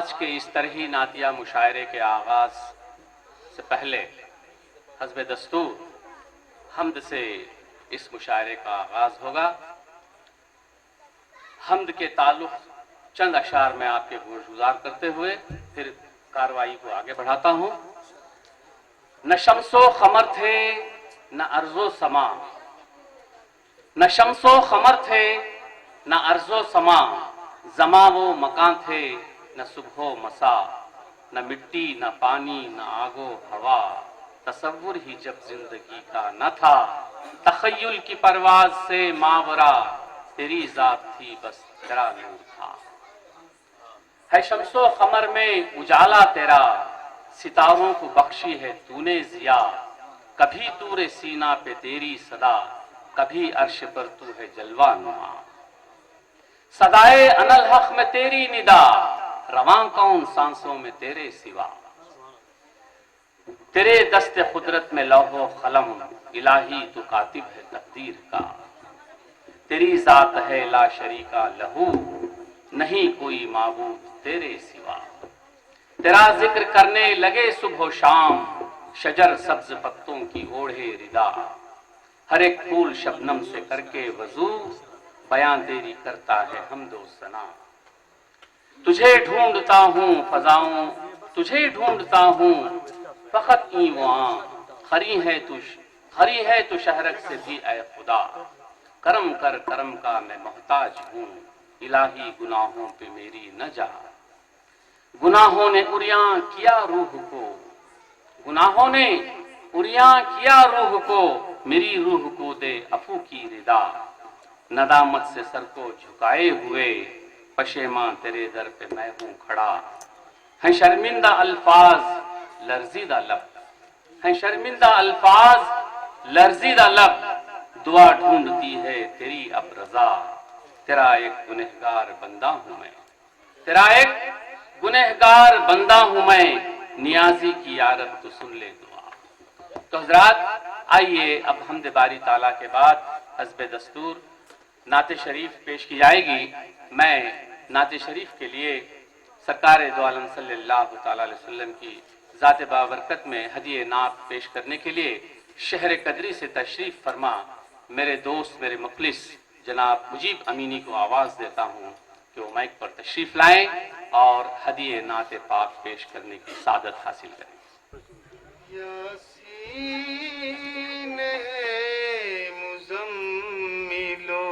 آج کے اس طرحی نعتیہ مشاعرے کے آغاز سے پہلے حسب دستور حمد سے اس مشاعرے کا آغاز ہوگا۔ حمد کے تعلق چند اشعار میں آپ کے گوش گزار کرتے ہوئے پھر کارروائی کو آگے بڑھاتا ہوں۔ نہ شمس و قمر تھے نہ ارض و سما، نہ شمس و قمر تھے نہ ارض و سما، زماں و مکان تھے نہ صبح و مسا، نہ مٹی نہ پانی نہ آگ و ہوا، تصور ہی جب زندگی کا نہ تھا، تخیل کی پرواز سے ماورا، تیری ذات تھی بس تیرا نور تھا۔ ہے شمس و قمر میں اجالا تیرا، ستاروں کو بخشی ہے تو نے ضیا، کبھی طور سینا پہ تیری صدا، کبھی عرش پر تو ہے جلوہ نما، صدائے انالحق میں تیری ندا، رواں کون سانسوں میں تیرے سوا، تیرے دست قدرت میں لوح و قلم، الہی تو کاتب ہے تقدیر کا، تیری ذات ہے لا شریکہ لہو، نہیں کوئی معبود تیرے سوا، تیرا ذکر کرنے لگے صبح و شام، شجر سبز پتوں کی اوڑھے ردا، ہر ایک پھول شبنم سے کر کے وضو، بیان تیری کرتا ہے حمد و ثنا، تجھے ڈھونڈتا ہوں فضاؤں، تجھے ڈھونڈتا ہوں فقط این و آں، خری ہے تو شہرک سے بھی اے خدا، کرم کر کرم کا میں محتاج ہوں، الہی گناہوں پہ میری نہ جا، گناہوں نے عریاں کیا روح کو، گناہوں نے عریاں کیا روح کو، میری روح کو دے عفو کی ردا، ندامت سے سر کو جھکائے ہوئے، پشیماں تیرے در پہ میں ہوں کھڑا، ہیں شرمندہ الفاظ لرزیدہ لب، ہیں شرمندہ الفاظ لرزیدہ لب، دعا ڈھونڈتی ہے تیری اب رضا، تیرا ایک گنہگار بندہ ہوں میں، تیرا ایک گنہگار بندہ ہوں میں، نیازی کی یارب تو سن لے دعا۔ تو حضرات آئیے اب حمد باری تعالیٰ کے بعد حسب دستور نعت شریف پیش کی جائے گی۔ میں نعت شریف کے لیے سرکار دو عالم صلی اللہ تعالیٰ علیہ وسلم کی ذات بابرکت میں ہدیہ نعت پیش کرنے کے لیے شہر قدری سے تشریف فرما میرے دوست میرے مخلص جناب مجیب امینی کو آواز دیتا ہوں کہ وہ مائک پر تشریف لائیں اور ہدیہ نعت پاک پیش کرنے کی سعادت حاصل کریں۔ یاسین مزملو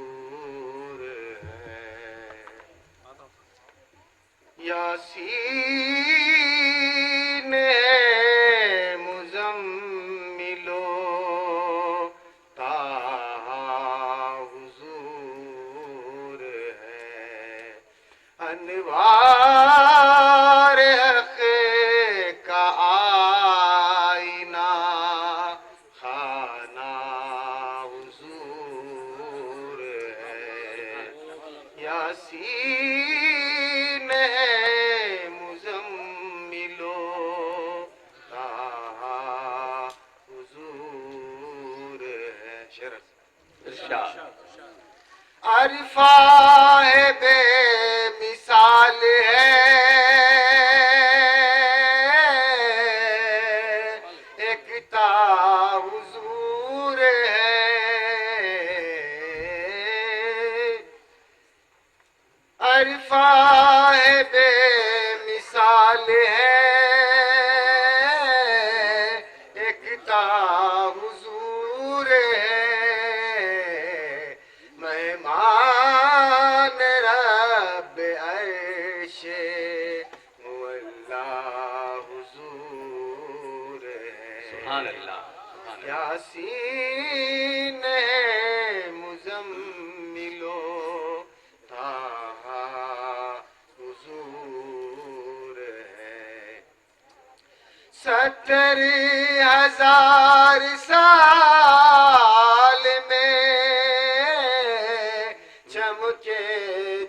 حضور ہے، یاسین مزملو حضور ہے، انوار حق کا آئینہ خانہ حضور ہے، یاسین مزملو حضور ہے۔ ارشاد۔ عرفہ ہے بے مثال ہے، ایکتا حضور ہے، عرفہ ہے بے مثال ہے، ایکتا حضور ہے، مہمان رب عرش مولا حضور ہے، سبحان اللہ سبحان اللہ۔ یاسین مزملو حضور ہے، 70,000 سال میں چمکے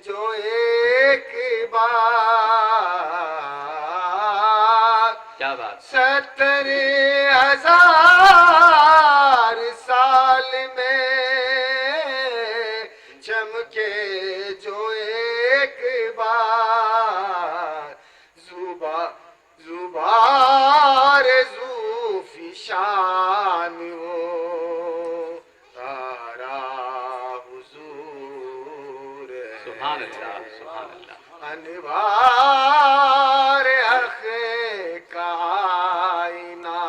جو ایک بار، کیا بات، 70,000 سال میں انوار حق کا آئینہ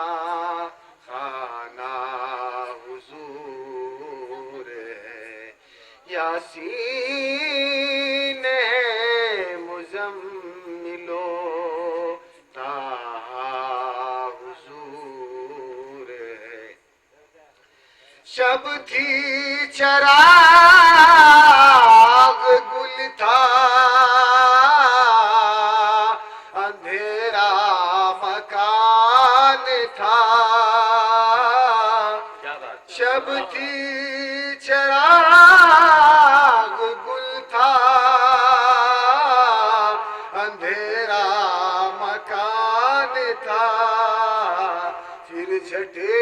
خانہ حضور ہے، یاسین ہے مزملو طٰہٰ حضور ہے، شب تھی چراغ گل تھا، اندھیرا مکان تھا، شب تھی چراغ گل تھا، اندھیرا مکان تھا، پھر جھٹے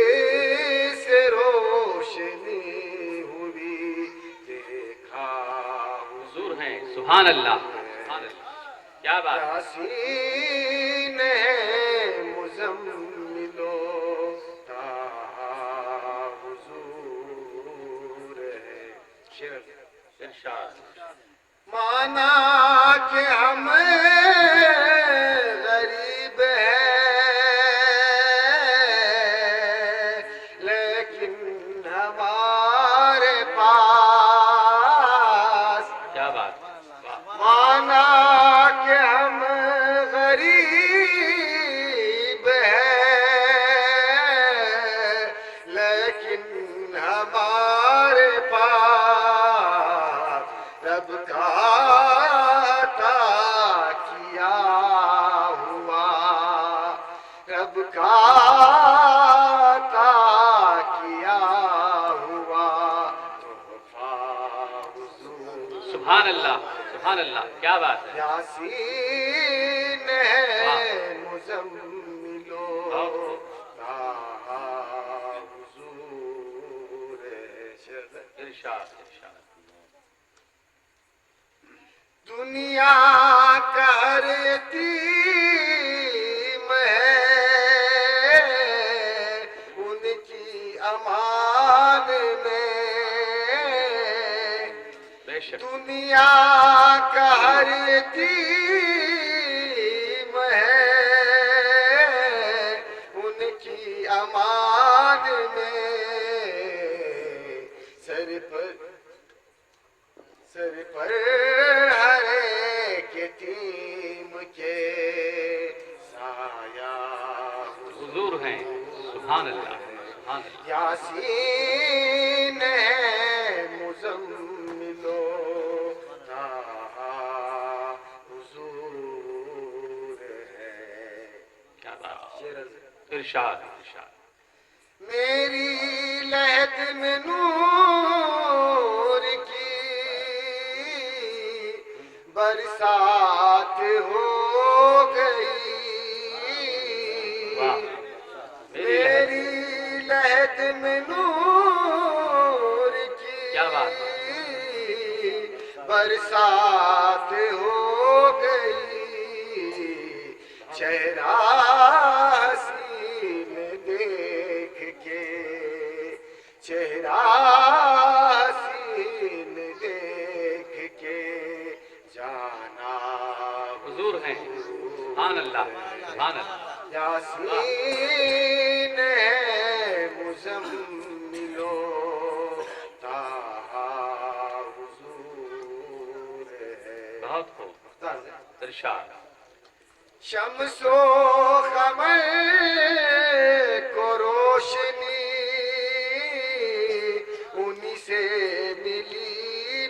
سے روشنی ہوئی، دیکھا حضور ہیں، سبحان اللہ، سبحان اللہ، کیا بات ہے۔ یاسین ہے مزملو طٰہٰ حضور ہے، ارشاد۔ مانا کہ ہم غریب ہیں لیکن ہمارے پاس، کیا بات ہے، واہ۔ مانا کہ ہم غریب ہیں لیکن ہمارے پاس رب کا عطا کیا ہوا، رب کا عطا کیا ہوا تحفہ حضور، سبحان اللہ، سبحان اللہ، کیا بات ہے۔ یاسین ہے مزملو طٰہٰ حضور ہے، ارشاد، ارشاد۔ دنیا کا ہر یتیم ہے ان کی امان میں، بے شک، دنیا کا ہر یتیم ہے ان کی امان میں، سر پر ہر ایک یتیم کے سایہ حضور ہیں، سبحان اللہ، سبحان اللہ۔ یاسین ہے مزملو طٰہٰ حضور ہے، کیا بات ہے، ارشاد، ارشاد۔ میری لہد میں نور کی برسات ہو گئی، واہ، میری لہد میں نور کی کیا بات ہے۔ برسات ہو گئی، چہرہ حسین دیکھ کے، چہرہ حسین دیکھ کے جانا حضور ہیں، سبحان اللہ، سبحان اللہ۔ یاسین ہے مزملو طٰہٰ حضور ہے، بہت خوب، ارشاد۔ شمس و قمر کو روشنی انہی سے ملی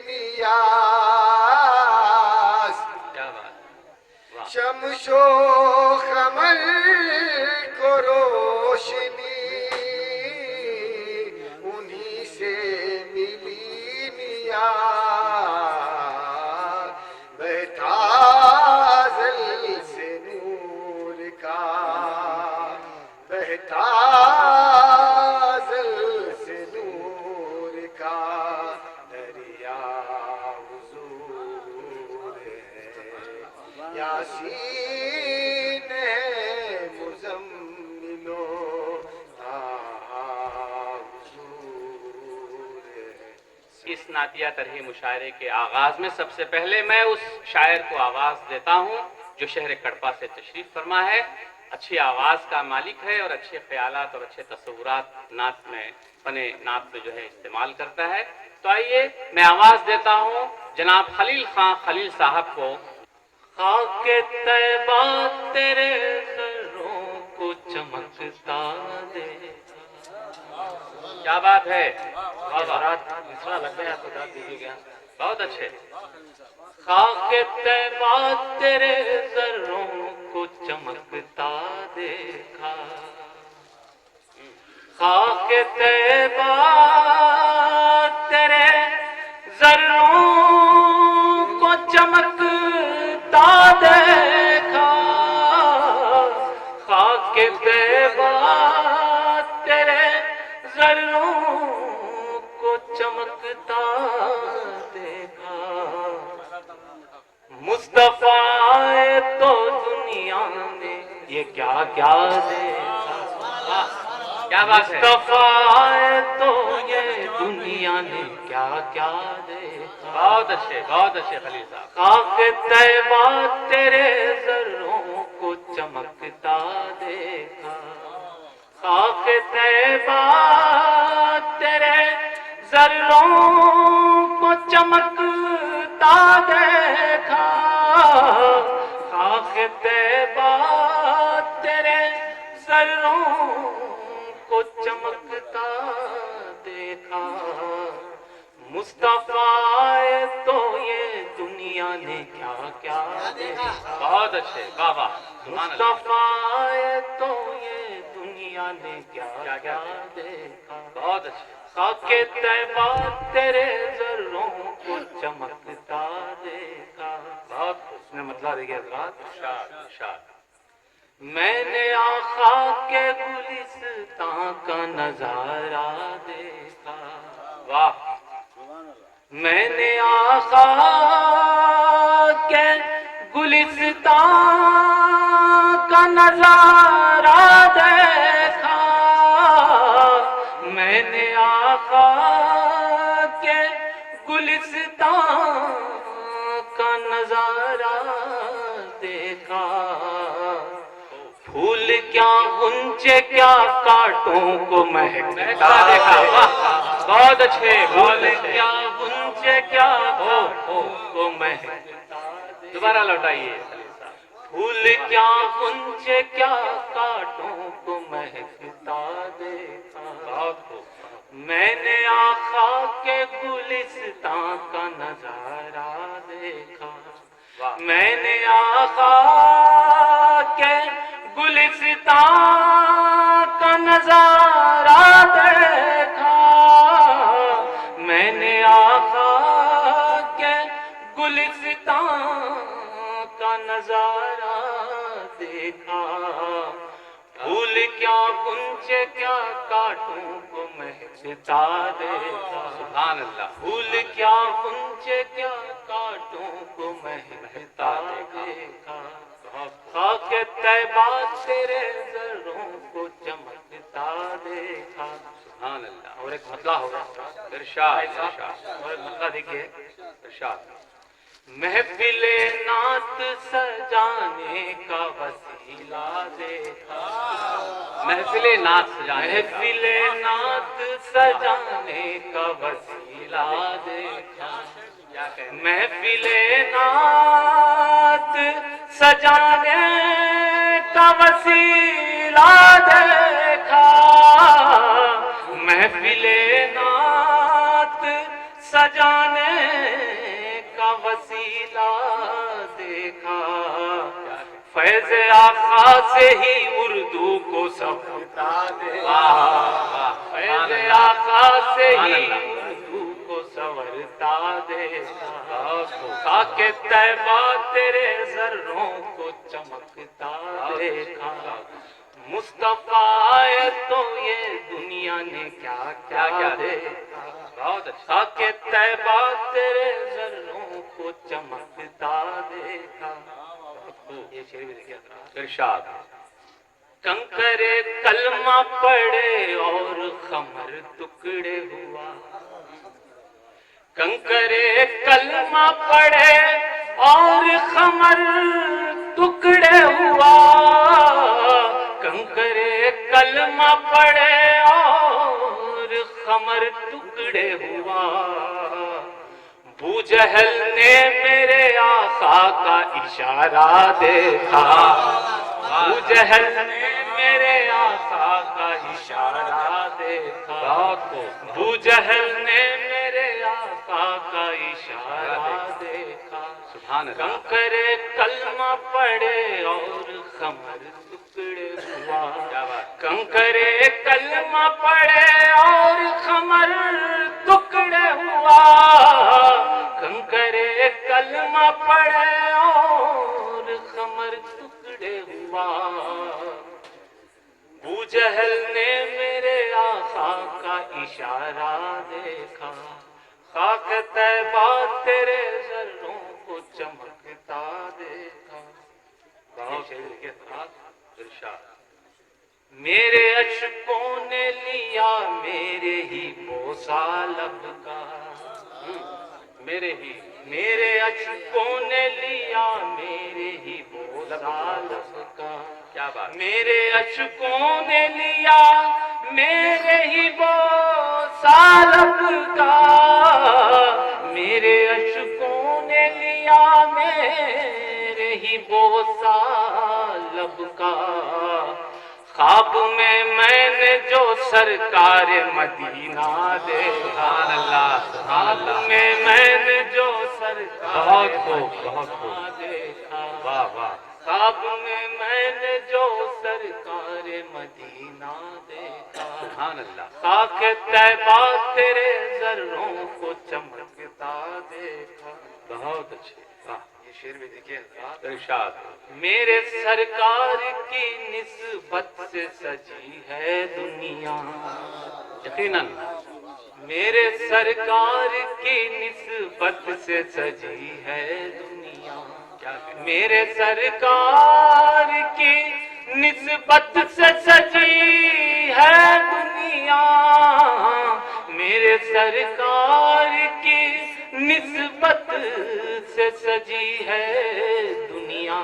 نیاز، کیا بات ہے، واہ، شمس و قمر کو روشنی انہی سے ملی نیاز، بہتا ازل سے نور کا، بہتا ازل سے نور کا دریا حضور ہے، یاسین ہے اس نعتیہ طرح مشاعرے کے آغاز میں سب سے پہلے میں اس شاعر کو آواز دیتا ہوں جو شہر کڑپا سے تشریف فرما ہے، اچھی آواز کا مالک ہے اور اچھے خیالات اور اچھے تصورات نعت میں فن نعت میں جو ہے استعمال کرتا ہے۔ تو آئیے میں آواز دیتا ہوں جناب خلیل خان خلیل صاحب کو۔ خاک طیبہ تیرے سروں کو چمکتا دے۔ کیا بات ہے، دوسرا لگ گیا تو ڈال دیجیے گا، بہت اچھے۔ خاک طیبہ تیرے ذروں کو چمکتا دیکھا، خاک طیبہ تیرے ذروں کو چمکتا دیکھا، خاک طیبہ تیرے ذروں کو چمکتا دیکھا، مصطفیٰ آئے تو دنیا میں یہ کیا کیا دیکھا، کیا بات ہے، مصطفیٰ آئے تو یہ دنیا نے کیا کیا دیکھا۔ بہت اچھے خلیل صاحب۔ خاک طیبہ تیرے ذروں کو چمکتا دیکھا، خاک طیبہ تیرے ذروں کو چمکتا دیکھا، خاک طیبہ تیرے ذروں کو چمکتا دیکھا، مصطفیٰ آئے تو یہ دنیا نے کیا کیا دیکھا۔ بہت اچھے، واہ واہ، مصطفیٰ آئے تو یہ دنیا نے کیا کیا دیکھا۔ بہت اچھے۔ خاک طیبہ تیرے ذروں کو چمکتا دیکھا، بہت اس نے مطلب دیکھا حضرات، ارشاد۔ میں نے آقا کے گلستان کا نظارہ دیکھا، واہ، میں نے آقا کے گلستان کا نظارہ دیکھا، میں نے آقا کے گلستان کا نظارہ دیکھا، پھول کیا غنچے کیا کانٹوں کو مہکتا دیکھا، بہت اچھے، پھول کیا غنچے کیا کانٹوں کو مہکتا، دوبارہ لوٹائیے، پھول کیا غنچے کیا کانٹوں کو مہکتا دیکھا، بہت خوب، میں نے آقا کے گلستان کا نظارہ دیکھا، میں نے آقا کے گلستان کا نظارہ دیکھا، میں نے آقا کے گلستان کا نظارہ دیکھا، پھول کیا غنچے کیا کانٹوں کو مہکتا دیکھا، سبحان اللہ، پھول کیا غنچے کیا کانٹوں کو مہکتا دیکھا، خاک طیبہ تیرے ذروں کو چمکتا دیکھا، سبحان اللہ۔ اور ایک مطلع ہوگا، ارشاد، اور ایک مطلع دیکھیے، ارشاد، محفل نعت سجانے کا وسیلہ دیکھا، محفل نعت سجانے کا وسیلہ دیکھا، محفل نعت سجانے کا وسیلہ دیکھا، محفل نعت سجانے کا وسیلہ دیکھا، فیض آقا سے ہی اردو کو سنورتا دیکھا، فیض آقا سے ہی اردو کو سنورتا دیکھا، خاک طیبہ تیرے ذروں کو چمکتا دیکھا، مصطفیٰ آئے تو یہ دنیا نے کیا کیا دیکھا، بہت اچھا، خاک طیبہ تیرے ذروں کو چمکتا دیکھا، یہ شعر بھی دیکھیے ارشاد، کنکر کلمہ پڑے اور خمر ٹکڑے ہوا، کنکرے کلمہ پڑے اور خمر ٹکڑے ہوا، کنکرے کلمہ پڑے اور خمر ٹکڑے ہوا، ابو جہل نے میرے آقا کا اشارہ دیکھا، ابو جہل نے میرے آقا کا اشارہ دیکھا، ابو جہل نے میرے آقا کا اشارہ دیکھا، کنکرے کلمہ پڑے اور خمر ٹکڑے ہوا، کنکرے کلمہ پڑے اور خمر ٹکڑے ہوا، کنکرے کلمہ پڑے اور خمر ٹکڑے ہوا، ابو جہل نے میرے آقا کا اشارہ دیکھا، خاک طیبہ تیرے ذروں کو چمکتا دیکھا، میرے اشکوں نے لیا میرے ہی بوسہ لب کا، میرے اشکوں نے لیا میرے ہی بوسہ لب کا، کیا بات، میرے اشکوں نے لیا میرے ہی بوسہ لب کا، میرے اشکوں نے لیا میرے ہی بوسہ لب کا، خواب میں نے جو سرکار مدینہ دیکھا، خواب میں نے جو سرکار مدینہ دیکھا، خواب میں نے جو سرکار مدینہ دیکھا، خاک طیبہ تیرے ذروں کو چمکتا دیکھا، بہت اچھے، یہ شعر بھی دیکھیے ارشاد، میرے سرکار کی نسبت سے سجی ہے دنیا، یقیناً میرے سرکار کی نسبت سے سجی ہے دنیا، میرے سرکار کی نسبت سے سجی ہے دنیا، میرے سرکار کی نسبت سے سجی ہے دنیا،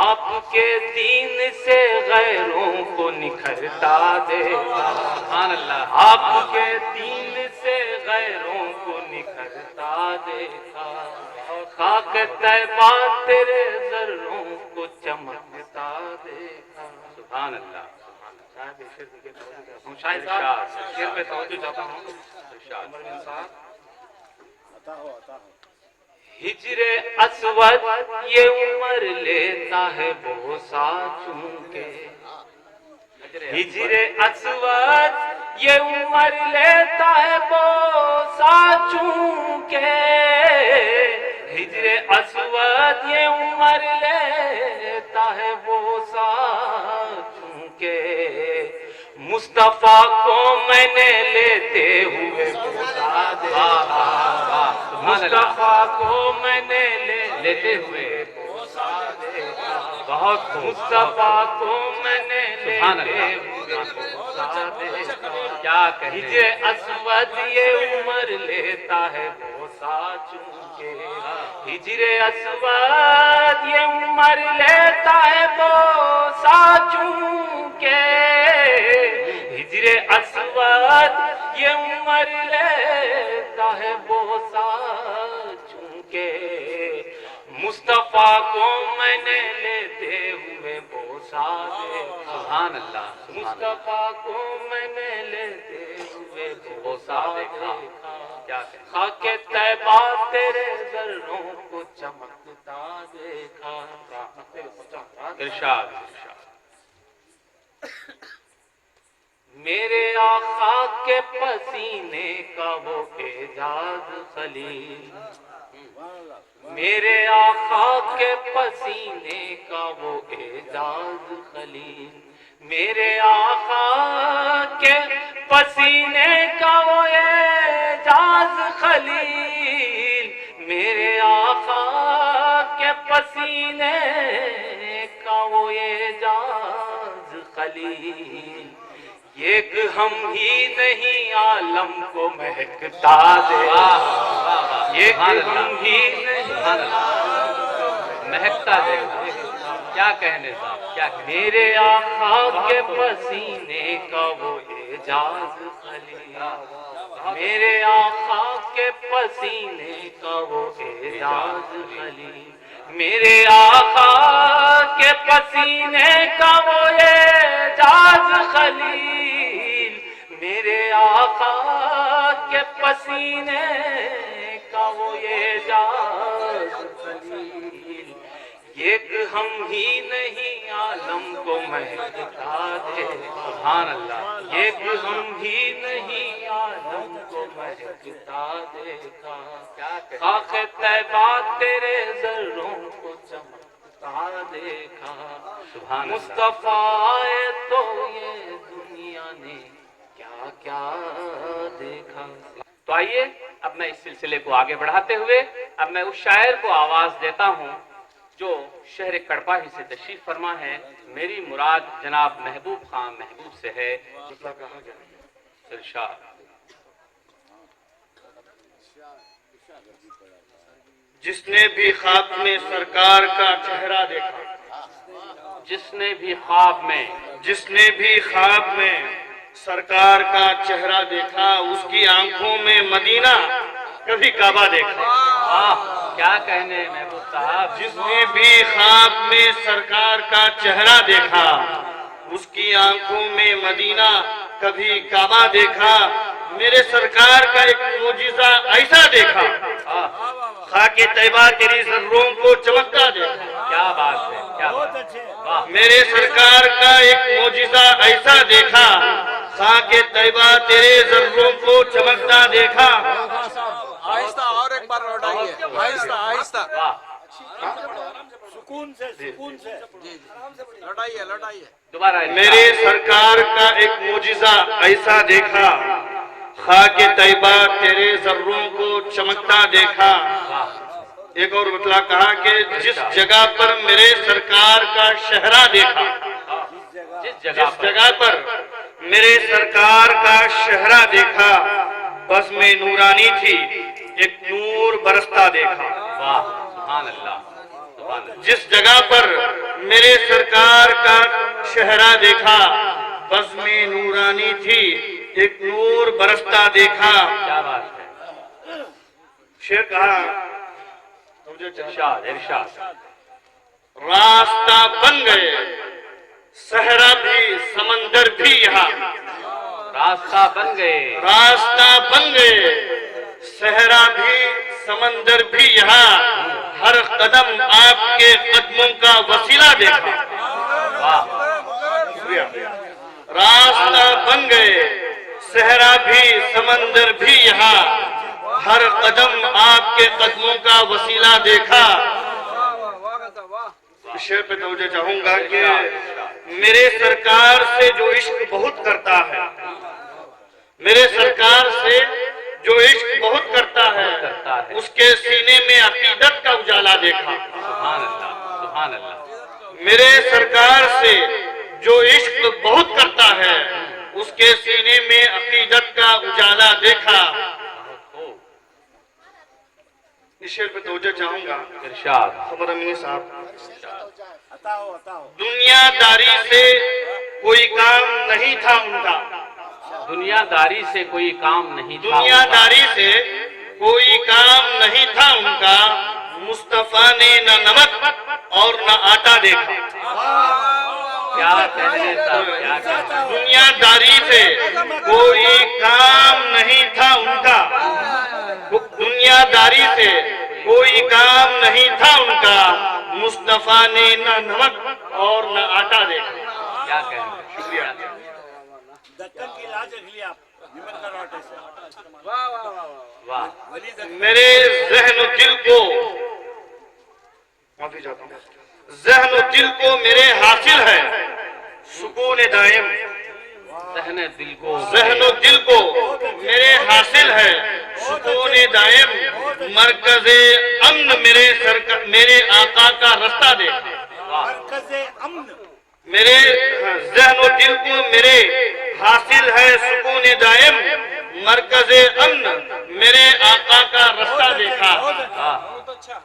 آپ کے دین سے غیروں کو نکھرتا دیکھا، سبحان اللہ، آپ کے دین سے غیروں کو نکھرتا دیکھا، خاک طیبہ تیرے ذروں کو چمکتا دیکھا، سبحان اللہ، شاہد صاحب شعر پہ توجہ چاہتا ہوں، ہجر اسود یہ عمر لیتا ہے بوسہ چونکہ، ہجر اسود یہ عمر لیتا ہے بوسہ چونکہ، ہجر اسود یہ عمر لیتا ہے بوسہ چونکہ، مصطفیٰ کو میں نے لیتے ہوئے بوسہ دیکھا، مصطفیٰ کو میں نے لیتے ہوئے بوسہ دیکھا، بہت مصطفیٰ کو میں نے لیتے ہوئے بوسہ دیکھا، کیا کہیں ہجر اسود یہ عمر لیتا ہے بوسہ چونکہ، ہجر اسود یہ عمر لیتا ہے بوسہ چونکہ، ہجر اسود یہ عمر لیتا ہے بوسہ چونکہ، مصطفیٰ کو میں نے لیتے ہوئے بوسہ دیکھا، سبحان اللہ، مصطفیٰ کو میں نے لیتے ہوئے بوسہ دیکھا، خاک طیبہ تیرے ذروں کو چمکتا دیکھا، ارشاد، میرے آقا کے پسینے کا وہ اعجاز خلیل، میرے آقا کے پسینے کا وہ اعجاز خلیل، میرے آقا کے پسینے کا وہ اعجاز خلیل، میرے آقا کے پسینے کا وہ اعجاز خلیل، ایک ہم ہی نہیں عالم کو مہکتا دے، ایک ہم ہی نہیں مہکتا دے، کیا کہنے صاحب کیا کہنے؟ میرے آقا کے پسینے کا وہ اعجاز خلیل، میرے آقا کے پسینے کا وہ اعجاز خلیل، میرے آقا کے پسینے کا وہ اعجاز خلیل، میرے آقا کے پسینے کا وہ اعجاز خلیل، ایک ہم ہی نہیں عالم کو مہکتا دے، سبحان اللہ، ایک ہم ہی نہیں عالم کو مہکتا دیکھا، خاک طیبہ تیرے ذروں کو چمکتا دیکھا، سبحان اللہ، مصطفیٰ آئے تو یہ دنیا نے کیا کیا دیکھا۔ تو آئیے اب میں اس سلسلے کو آگے بڑھاتے ہوئے اب میں اس شاعر کو آواز دیتا ہوں جو شہر کڑپا ہی سے تشریف فرما ہے۔ میری مراد جناب محبوب خان محبوب سے ہے۔ ارشاد، جس نے بھی خواب میں سرکار کا چہرہ دیکھا، جس نے بھی خواب میں، جس نے بھی خواب میں سرکار کا چہرہ دیکھا، اس کی آنکھوں میں مدینہ کبھی کعبہ دیکھا۔ کیا کہنے محبوب صاحب، جس نے بھی خواب میں سرکار کا چہرہ دیکھا، اس کی آنکھوں میں مدینہ کبھی کعبہ دیکھا، میرے سرکار کا ایک معجزہ ایسا دیکھا، خاک طیبہ تیری ذروں کو چمکتا دیکھا۔ کیا بات ہے، کیا بات ہے، میرے سرکار کا ایک معجزہ ایسا دیکھا، خاک طیبہ تیرے ذروں کو چمکتا دیکھا۔ آہستہ اور ایک بار لوٹائیے، آہستہ آہستہ، سکون سے جی لوٹائیے لوٹائیے، دوبارہ میرے سرکار کا ایک معجزہ ایسا دیکھا، خاک طیبہ تیرے ذروں کو چمکتا دیکھا۔ ایک اور مطلع کہا کہ جس جگہ پر میرے سرکار کا شہرہ دیکھا، جس جگہ پر میرے سرکار کا شہرہ دیکھا، بس میں نورانی تھی، ایک نور برستا دیکھا۔ واہ، سبحان اللہ، سبحان اللہ، جس جگہ پر میرے سرکار کا شہرہ دیکھا، بس میں نورانی تھی، ایک نور برستا دیکھا۔ کیا بات ہے، شعر کہا، ارشاد ارشاد، راستہ بن گئے صحرا بھی سمندر بھی یہاں، راستہ بن گئے، راستہ بن گئے صحرا بھی سمندر بھی یہاں، ہر قدم آپ کے قدموں کا وسیلہ دیکھا۔ واہ، راستہ بن گئے صحرا بھی سمندر بھی یہاں، ہر قدم آپ کے قدموں کا وسیلہ دیکھا۔ اس شعر پہ توجہ چاہوں گا کہ میرے سرکار سے جو عشق بہت کرتا ہے، میرے سرکار سے جو عشق بہت کرتا ہے، اس کے سینے میں عقیدت کا اجالا دیکھا۔ سبحان اللہ، سبحان اللہ، میرے سرکار سے جو عشق بہت کرتا ہے، اس کے سینے میں عقیدت کا اجالا دیکھا۔ اس شعر پہ توجہ چاہوں گا، ارشاد، خبر امینی صاحب، ہٹاؤ دنیا داری سے کوئی کام نہیں تھا ان کا، دنیا داری سے کوئی کام نہیں تھا، دنیا داری سے کوئی کام نہیں تھا ان کا، مصطفیٰ نے نہ نمک اور نہ آٹا دیکھا۔ کیا کہنے صاحب، کیا کہنے، دنیا داری سے کوئی کام نہیں تھا ان کا، دنیا داری سے کوئی کام نہیں تھا ان کا، مصطفیٰ نے نہ نمک اور نہ آٹا دیکھا۔ کیا کہنے، شکریہ۔ دکن کی لاج رکھ لی آپ ہمت کا روٹے سے۔ واہ واہ واہ واہ، واہ، میرے ذہن و دل کو، معافی چاہتا ہوں، ذہن و دل کو میرے حاصل ہے سکون دائم، ذہن دل کو، ذہن و دل کو میرے حاصل ہے سکون دائم، مرکز امن میرے آقا کا رستہ دیکھا۔ مرکز امن، میرے ذہن و دل کو میرے حاصل ہے سکون دائم مرکز امن میرے آقا کا رستہ دیکھا۔ بہت اچھا۔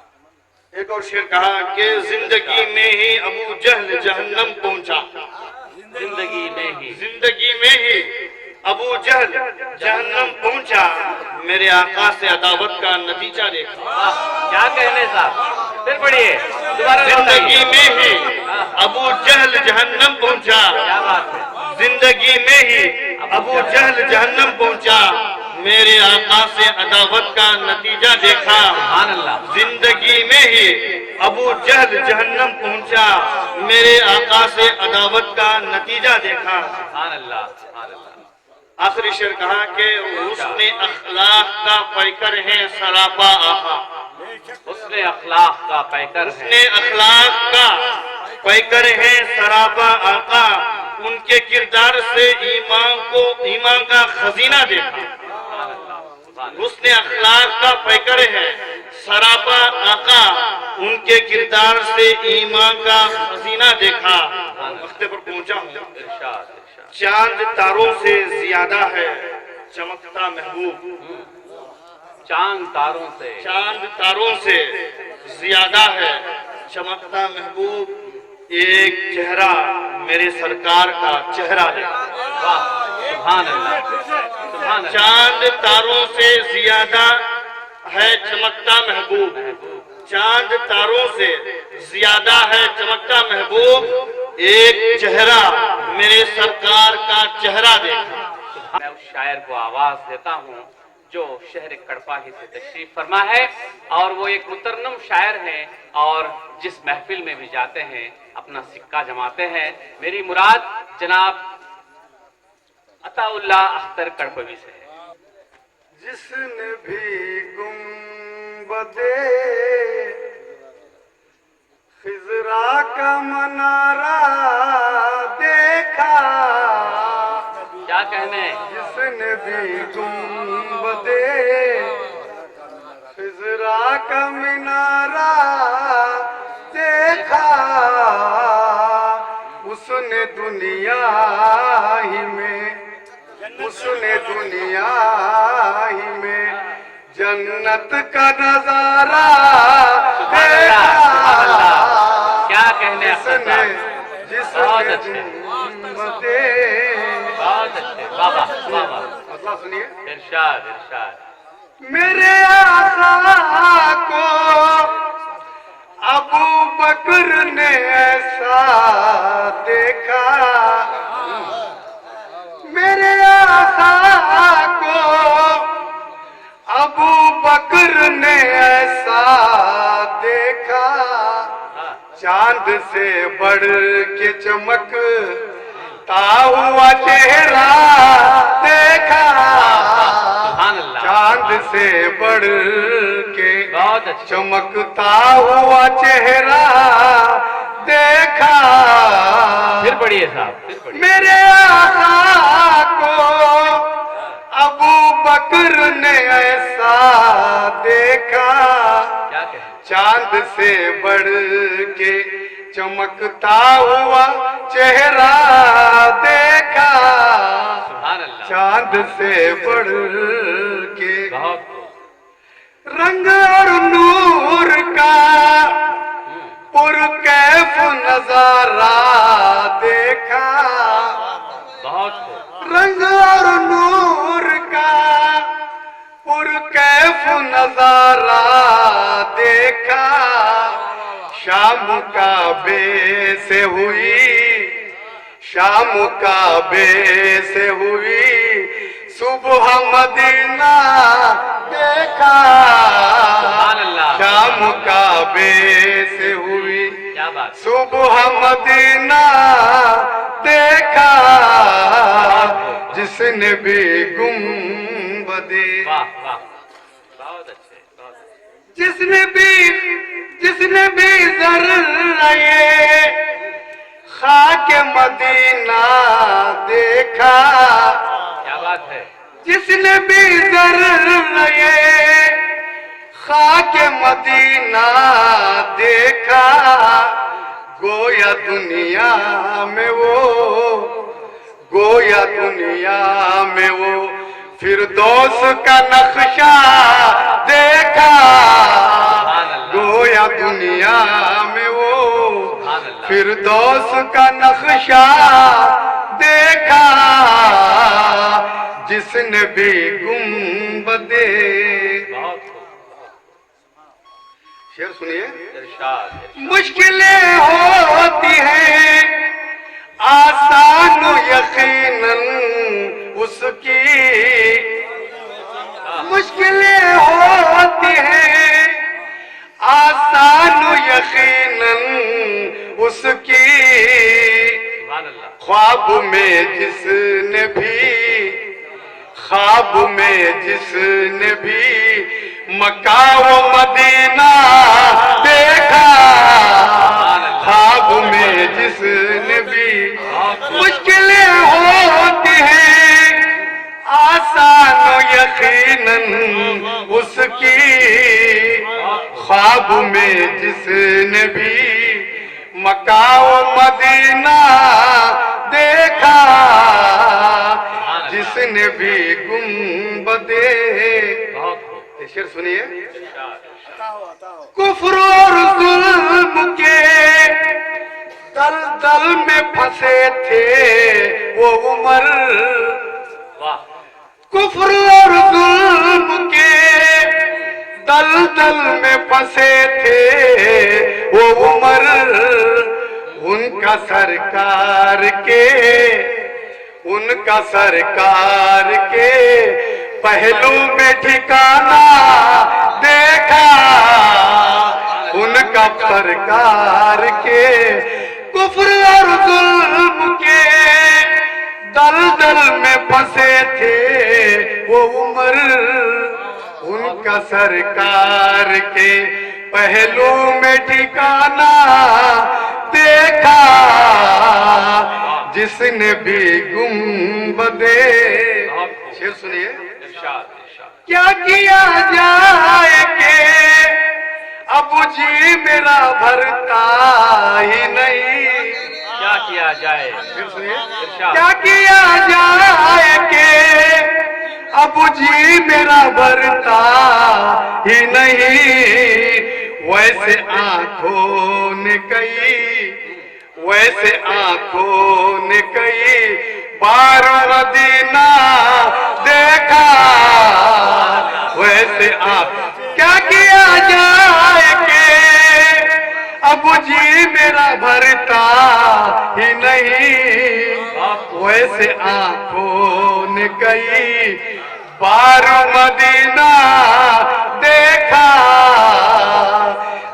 ایک اور شعر کہا کہ زندگی میں ہی ابو جہل جہنم پہنچا، زندگی میں ہی ابو جہل جہنم پہنچا، میرے آقا سے عداوت کا نتیجہ دیکھا۔ کیا کہنے صاحب، پھر پڑھیے دوبارہ۔ زندگی میں ہی ابو جہل جہنم پہنچا، کیا بات ہے، زندگی میں ہی ابو جہل جہنم پہنچا، میرے آقا سے عداوت کا نتیجہ دیکھا۔ سبحان اللہ۔ زندگی میں ہی ابو جہل جہنم پہنچا، میرے آقا سے عداوت کا نتیجہ دیکھا۔ سبحان اللہ، سبحان اللہ۔ آخری شعر کہا کہ حسن اخلاق کا پیکر ہے سراپا آقا، حسن اخلاق کا پیکر حسن ہے، اخلاق کا پیکر ہے سراپا آقا، ان کے کردار سے ایمان کا خزینہ دیکھا۔ سبحان اللہ، سبحان اللہ۔ حسن اخلاق کا پیکر ہے سراپا آقا، ان کے کردار سے ایمان کا خزینہ دیکھا۔ وقت پر پہنچا ہوں۔ ارشاد، ارشاد۔ چاند تاروں سے زیادہ ہے چمکتا محبوب، چاند تاروں سے، چاند تاروں سے زیادہ ہے چمکتا محبوب، ایک چہرہ میرے سرکار کا چہرہ دیکھا۔ واہ، سبحان اللہ، سبحان اللہ۔ چاند تاروں سے زیادہ ہے چمکتا محبوب، چاند تاروں سے زیادہ ہے چمکتا محبوب، ایک چہرہ میرے سرکار کا چہرہ دیکھا۔ میں اس شاعر کو آواز دیتا ہوں جو شہر کڑپا ہی سے تشریف فرما ہے، اور وہ ایک مترنم شاعر ہیں، اور جس محفل میں بھی جاتے ہیں اپنا سکہ جماتے ہیں۔ میری مراد جناب عطا اللہ اختر کڑپوی سے ہے۔ جس نے بھی گنبدِ خضرا کا منارہ دیکھا، کیا کہنے، جس نے بھی گنبدِ خضرا کا منارہ دیکھا، اس نے دنیا ہی میں، اس نے دنیا ہی میں جنت کا نظارہ سبحان اللہ، سبحان اللہ۔ کیا کہنے اختر صاحب، بہت اچھے، بہت اچھے، بابا بابا۔ مسئلہ سنیے۔ ارشاد، ارشاد۔ میرے آقا کو ابو بکر نے ایسا دیکھا، میرے آقا کو ابو بکر نے ایسا دیکھا، چاند سے بڑھ کے چمکتا ہوا چہرہ دیکھا، سبحان اللہ۔ چاند سے بڑھ کے بہت اچھے، چمکتا ہوا چہرہ دیکھا، پھر پڑھیے صاحب، پھر پڑھیے۔ میرے آقا کو ابو بکر نے ایسا دیکھا، کیا کہنے، چاند سے بڑھ کے چمکتا ہوا چہرہ دیکھا، سبحان اللہ، چاند سے بڑھ کے بہت رنگ اور نور کا پرکیف نظارہ دیکھا، بہت رنگ اور نور کا پرکیف نظارہ دیکھا، شام کعبے سے ہوئی، شام کعبے سے ہوئی صبح مدینہ دیکھا، سبحان اللہ، شام کعبے سے ہوئی کیا بات، صبح مدینہ دیکھا، جس نے بھی گنبدِ واہ واہ، بہت اچھے، بہت اچھے۔ جس نے بھی ذرے خاک مدینہ دیکھا، کیا بات ہے، جس نے بھی ذرے خاک مدینہ دیکھا، گویا دنیا میں وہ، گویا گویا دنیا میں وہ فردوس کا نقشہ دیکھا، گویا دنیا میں وہ فردوس کا نقشہ دیکھا، جس نے بھی گنبدے شعر سنیے، مشکلیں ہوتی ہیں آسان یقیناً اس کی، مشکلیں ہوتی ہیں آسان یقیناً اس کی، خواب میں جس نے بھی مکہ و مدینہ دیکھا، خواب میں جس نے بھی مشکلیں ہوتی ہیں آسان یقیناً اس کی، خواب میں جس نے بھی مکہ و مدینہ دیکھا، جس نے بھی گنبدے شعر سنیے، کفر اور ظلم کے دلدل میں پھنسے تھے وہ عمر، کفر اور ظلم کے دلدل میں پھنسے تھے وہ عمر، ان کا سرکار کے پہلو میں ٹھکانہ دیکھا، ان کا سرکار کے کفر اور ظلم کے دلدل میں پھنسے تھے وہ عمر، ان کا سرکار کے پہلو میں ٹھکانہ دیکھا، جس نے بھی گنبدے شعر سنیے، کیا کیا جائے کہ ابو جی میرا بھرتا ہی نہیں، کیا کیا جائے، کیا کیا جائے کہ ابو جی میرا بھرتا ہی نہیں، ویسے آنکھوں نے کئی بار مدینہ دیکھا، ویسے کیا کیا جائے کہ ابو جی میرا بھرتا ہی نہیں، ویسے آنکھوں نے کئی بار مدینہ دیکھا،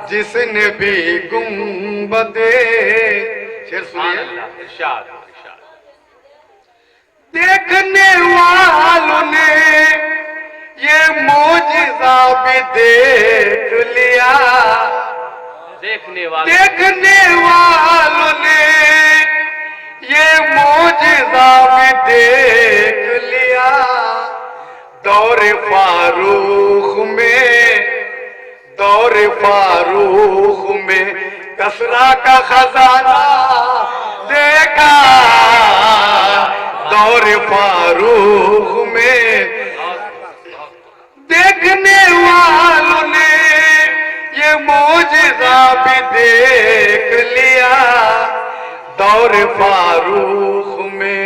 جس نے بھی گنبدے شعر سنیے، دیکھنے والوں نے یہ معجزہ بھی دیکھ لیا، دیکھنے والوں نے یہ معجزہ بھی دیکھ لیا، دور فاروق میں کسرا کا خزانہ دیکھا، دور فاروق میں دیکھنے والوں نے یہ معجزہ بھی دیکھ لیا، دور فاروق میں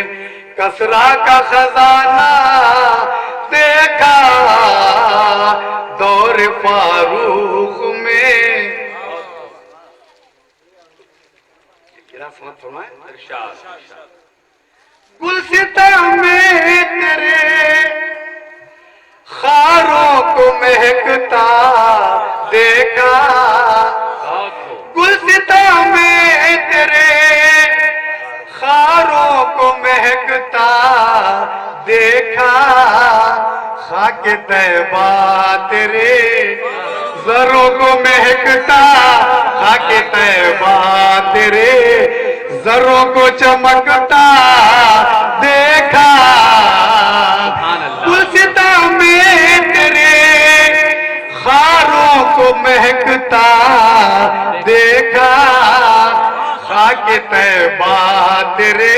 کسرا کا خزانہ دیکھا، دور فاروق میں گلستاں میں تیرے خاروں کو مہکتا دیکھا، گلستاں میں تیرے خاروں کو مہکتا دیکھا، خاک طیبہ تیرے زروں کو مہکتا، خاک طیبہ تیرے زروں کو چمکتا دیکھا، گلستاں میں تیرے خاروں کو مہکتا دیکھا، خاک طیبہ تیرے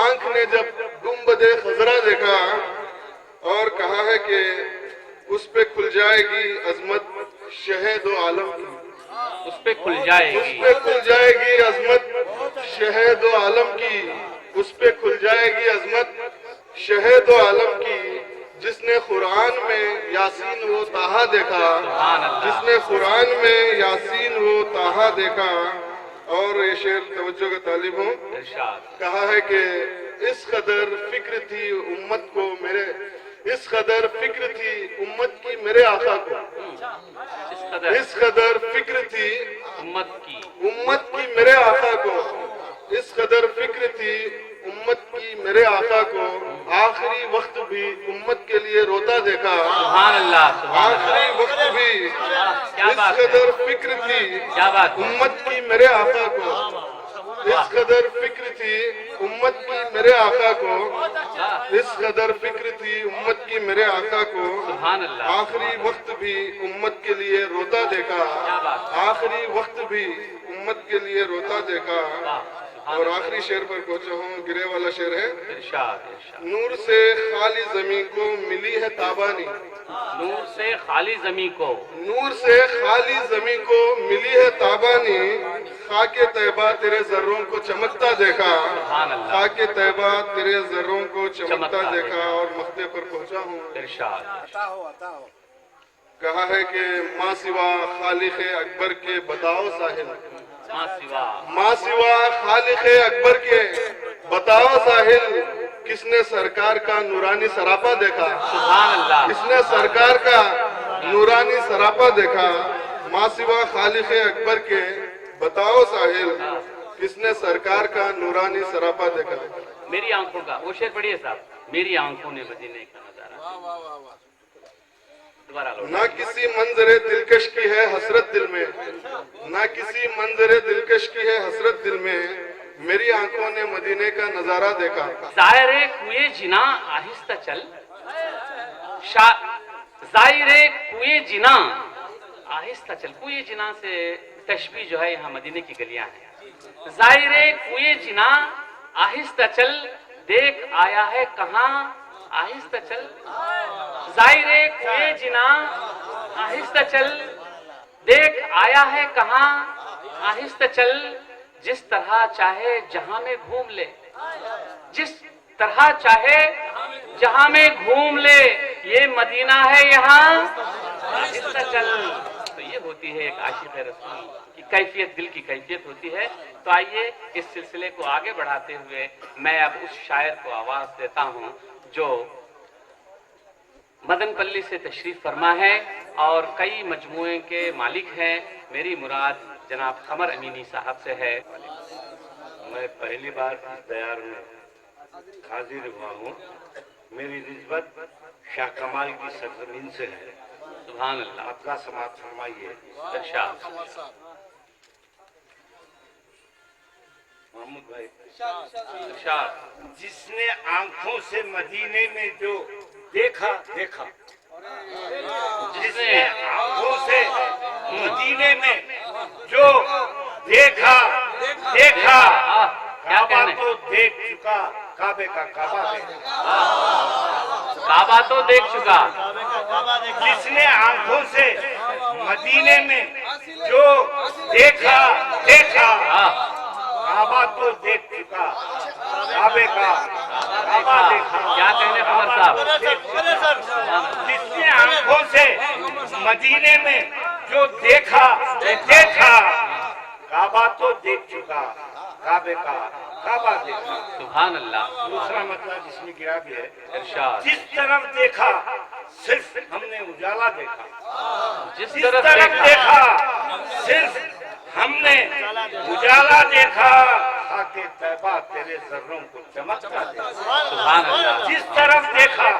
آنکھ نے جب گنبد خضرا دیکھا اور کہا ہے کہ اس پہ کھل جائے گی عظمت شہد و عالم کی، اس پہ کھل جائے اس گی، پہ کھل جائے گی عظمت شہد و عالم کی، اس پہ کھل جائے گی عظمت شہد و عالم کی، جس نے قرآن میں یاسین و طٰہٰ دیکھا، سبحان اللہ، جس نے قرآن میں یاسین و طٰہٰ دیکھا۔ اور یہ شعر توجہ کا طالب ہوں، ارشاد، کہا ہے کہ اس قدر فکر تھی امت کو میرے، اس قدر فکر تھی امت کی میرے آقا کو، اس قدر اس قدر فکر تھی امت کی، امت کی میرے آقا کو، اس قدر فکر تھی امت کی میرے آقا کو، آخری وقت بھی امت کے لیے روتا دیکھا، سبحان اللہ، سبحان آخری اللہ، وقت بھی کیا اس بات ہے، قدر فکر تھی کیا بات ہے، امت کی میرے آقا کو، اس قدر فکر تھی امت کی میرے آقا کو، اس قدر فکر تھی امت کی میرے آقا کو، سبحان اللہ، آخری وقت بھی امت کے لیے روتا دیکھا، آخری وقت بھی امت کے لیے روتا دیکھا۔ اور آخری شعر پر پہنچا ہوں، گرے والا شعر ہے، ارشاد، ارشاد، نور سے خالی زمین کو ملی ہے تابانی، نور سے خالی زمین کو، نور سے خالی زمین کو ملی ہے تابانی، خاک طیبہ تیرے ذروں کو چمکتا دیکھا، سبحان اللہ، خاک طیبہ تیرے ذروں کو چمکتا چمکتا دیکھا۔ اور مقطع پر پہنچا ہوں، ارشاد، عطا ہو عطا ہو کہا ہے کہ ماں سوا خالق اکبر کے بتاؤ ساحل، ماں سوا، ماں سوا خالق اکبر کے بتاؤ ساحل، کس نے سرکار کا نورانی سراپا دیکھا، سبحان اللہ، کس نے سرکار کا نورانی سراپا دیکھا، ماں سوا خالق اکبر کے بتاؤ ساحل، کس نے سرکار کا نورانی سراپا دیکھا۔ میری آنکھوں کا، وہ شعر پڑھیے صاحب، میری آنکھوں نے مدینے کا نظارہ، واہ واہ واہ واہ دوبارہ لوٹ، نہ کسی منظر دلکش کی ہے حسرت دل میں، نہ کسی منظر دلکش کی ہے حسرت دل میں، میری آنکھوں نے مدینے کا نظارہ دیکھا۔ ظاہر کوئے جنا آہستہ چل، ظاہر کوئے جنا آہستہ چل، کوئے جنا سے تشبیہ جو ہے یہاں مدینے کی گلیاں ہیں، ظاہر کوئے جنا آہستہ چل، دیکھ آیا ہے کہاں آہستہ چل، ظاہر کوئے جنا آہستہ چل، دیکھ آیا ہے کہاں آہستہ چل، جس طرح چاہے جہاں میں گھوم لے، جس طرح چاہے جہاں میں گھوم لے، یہ مدینہ ہے یہاں آہستہ چل۔ تو یہ ہوتی ہے ایک عاشق رسول کی کیفیت، دل کی کیفیت ہوتی ہے۔ تو آئیے اس سلسلے کو آگے بڑھاتے ہوئے میں اب اس شاعر کو آواز دیتا ہوں جو مدن پلی سے تشریف فرما ہے اور کئی مجموعے کے مالک ہیں، میری مراد جناب قمر امینی صاحب سے ہے۔ میں پہلی بار اس دیار میں حاضر ہوا ہوں، میری نسبت شاہ کمال کی سرزمین سے ہے، سبحان اللہ، آپ کا سماعت فرمائیے۔ ارشاد، محمود بھائی، ارشاد، جس نے آنکھوں سے مدینے میں جو دیکھا دیکھا، جس نے آنکھوں سے مدینے میں جو دیکھا دیکھا، کیا کعبہ کہنے، تو دیکھ چکا، کعبے کا کعبہ دیکھا۔ کعبہ تو دیکھ چکا، جس نے آنکھوں سے مدینے میں جو دیکھا دیکھا، کعبہ تو دیکھ چکا، کعبے کا کعبہ دیکھا۔ کیا کہنے قمر صاحب، جس نے آنکھوں سے مدینے میں جو دیکھا دیکھا، کعبہ تو دیکھ چکا، کعبے کا کعبہ دیکھا۔ سبحان اللہ، دوسرا مطلب جس میں گرا بھی ہے، ارشاد، جس طرف دیکھا صرف ہم نے اجالا دیکھا، جس جس طرف طرف دیکھا، دیکھا صرف ہم نے اجالا دیکھا، خاک طیبہ تیرے ذروں کو چمکتا دیکھا۔ سبحان اللہ، جس طرف دیکھا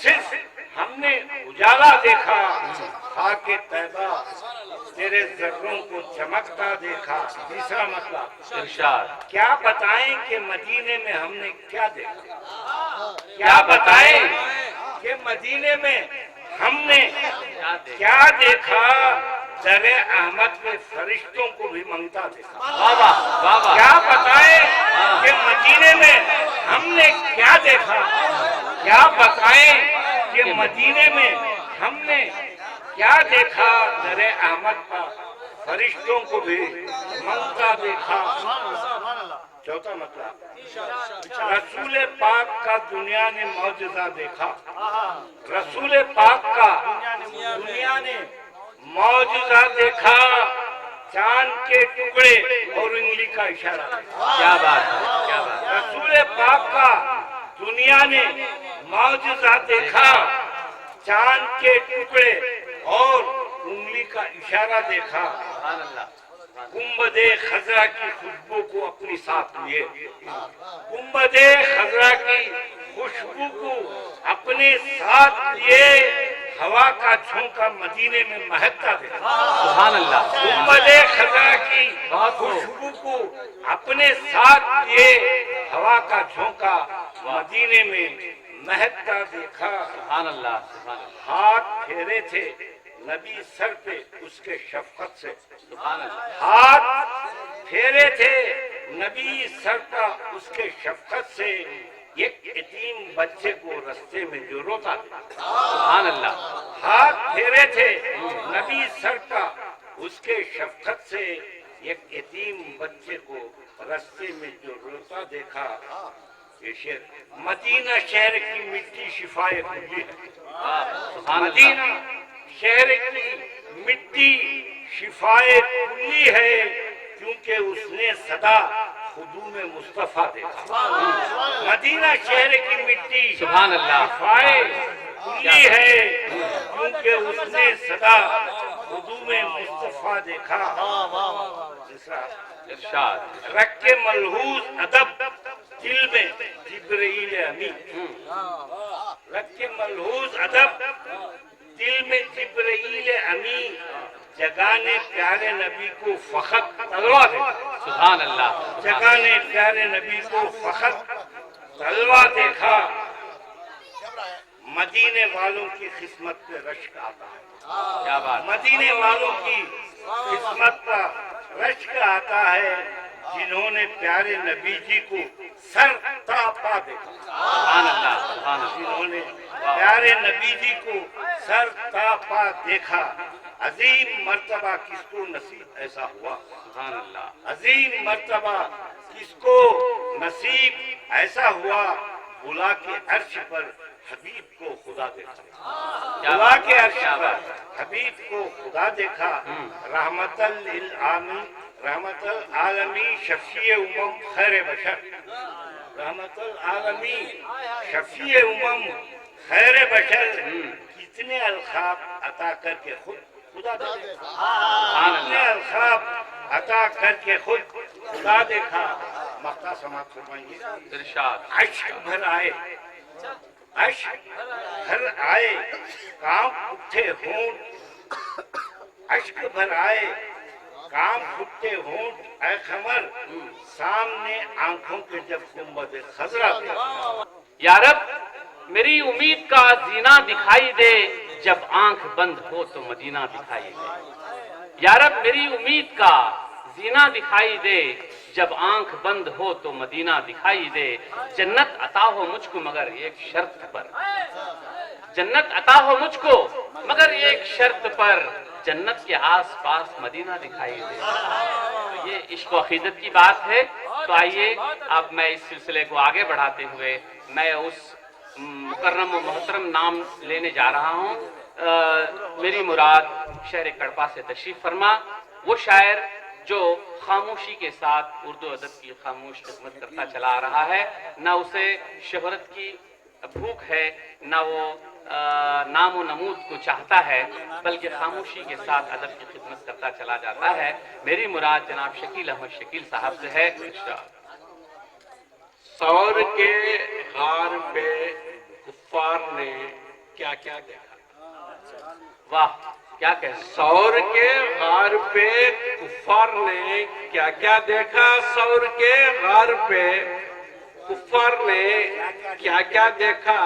صرف ہم نے اجالا دیکھا، خاک طیبہ تیرے ذروں کو چمکتا دیکھا۔ تیسرا مطلب، ارشاد، کیا بتائیں کہ مدینے میں ہم نے کیا دیکھا، کیا بتائیں کہ مدینے میں ہم نے کیا دیکھا، کیا دیکھا، در احمد میں فرشتوں کو بھی منگتا دیکھا. بابا بابا کیا بتائیں کہ مدینے میں ہم نے کیا دیکھا, کیا بتائیں کہ مدینے میں ہم نے کیا دیکھا, در احمد کا فرشتوں کو بھی منگتا دیکھا. چوتھا مطلب رسول پاک کا دنیا نے معجزہ دیکھا, رسول پاک کا دنیا نے معجزہ دیکھا, چاند کے ٹکڑے اور انگلی کا اشارہ دیکھا. کیا بات ہے, کیا بات ہے. رسول پاک کا دنیا نے معجزہ دیکھا, چاند کے ٹکڑے اور انگلی کا اشارہ دیکھا. سبحان اللہ. گنبد خضرا کی خوشبو کو اپنی ساتھ لیے, گنبد خضرا کی خوشبو کو اپنے ساتھ لیے, ہوا کا جھونکا مدینے میں مہکتا دیکھا. سبحان اللہ. گنبد خضرا کی خوشبو کو اپنے ساتھ لیے, ہوا کا جھونکا مدینے میں مہکتا دیکھا. سبحان اللہ. سبحان اللہ. ہاتھ پھیرے تھے نبی سر پہ اس کے شفقت سے, سبحان اللہ. ہاتھ پھیرے تھے نبی سر کا اس کے شفقت سے, ایک یتیم بچے کو رستے میں جو روتا تھا. سبحان اللہ. ہاتھ پھیرے تھے نبی سر کا اس کے شفقت سے, ایک یتیم بچے کو رستے میں جو روتا دیکھا. یہ شعر مدینہ شہر کی مٹی شفائے کلی ہے. سبحان اللہ. مدینہ شہر کی مٹی شفائے کلی ہے, کیونکہ اس نے صدا خدوم مصطفیٰ دیکھا. مدینہ شہر کی مٹی سبحان اللہ. شفائے کلی ہے, کیونکہ اس نے صدا خدوم مصطفیٰ دیکھا. تیسرا ارشاد. رکھ کے ملحوظ ادب دل میں جبرائیل امین, رکھ کے ملحوظ ادب دل میں جبرائیل امین, جگانے پیارے نبی کو فخر تلوا دیکھا. سبحان اللہ. جگانے پیارے نبی کو فخر تلوا دیکھا. مدینے والوں کی قسمت پہ رشک آتا ہے, کیا بات. مدینے والوں کی قسمت کا رشک آتا ہے, جنہوں نے پیارے نبی جی کو سر تا پا دیکھا. سبحان اللہ. سبحان اللہ. جنہوں نے پیارے نبی جی کو سر تا پا دیکھا. عظیم مرتبہ کس کو نصیب ایسا ہوا, سبحان اللہ. عظیم مرتبہ کس کو نصیب ایسا ہوا, بلا کے عرش پر حبیب کو خدا دیکھا. بلا کے عرش پر حبیب کو خدا دیکھا. رحمت للعالمین, رحمت العالمین شفیع امم خیر بشر, رحمت العالمین شفیع امم خیر بشر, کتنے الخاب عطا کر کے خود خدا دیکھا. کتنے الخاب عطا کر کے خود خدا دیکھا. مقطع سماعت فرمائیے. ارشاد. عشق بھر آئے, عشق بھر آئے, کام اٹھے ہونٹ, عشق بھر آئے, کام پھٹے ہونٹ اے خمر, سامنے آنکھوں کے جب گنبد خضرا دیکھا. یا رب میری امید کا زینہ دکھائی دے, جب آنکھ بند ہو تو مدینہ دکھائی دے. یا رب میری امید کا زینہ دکھائی دے, جب آنکھ بند ہو تو مدینہ دکھائی دے. جنت عطا ہو مجھ کو مگر ایک شرط پر, جنت عطا ہو مجھ کو مگر ایک شرط پر, جنت کے آس پاس مدینہ دکھائی دے. یہ عشق و عقیدت کی بات ہے. تو آئیے اب میں اس سلسلے کو آگے بڑھاتے ہوئے میں اس مکرم و محترم نام لینے جا رہا ہوں. میری مراد شہر کڑپا سے تشریف فرما, وہ شاعر جو خاموشی کے ساتھ اردو ادب کی خاموش خدمت کرتا چلا آ رہا ہے. نہ اسے شہرت کی بھوک ہے, نہ وہ نام و نمود کو چاہتا ہے, بلکہ خاموشی کے ساتھ ادب کی خدمت کرتا چلا جاتا ہے. میری مراد جناب شکیل احمد شکیل صاحب سے ہے. سور کے غار پہ کفار نے کیا کیا دیکھا. واہ کیا کہہ. سور کے غار پہ کفار نے کیا کیا دیکھا, سور کے غار پہ کفار نے کیا کیا دیکھا.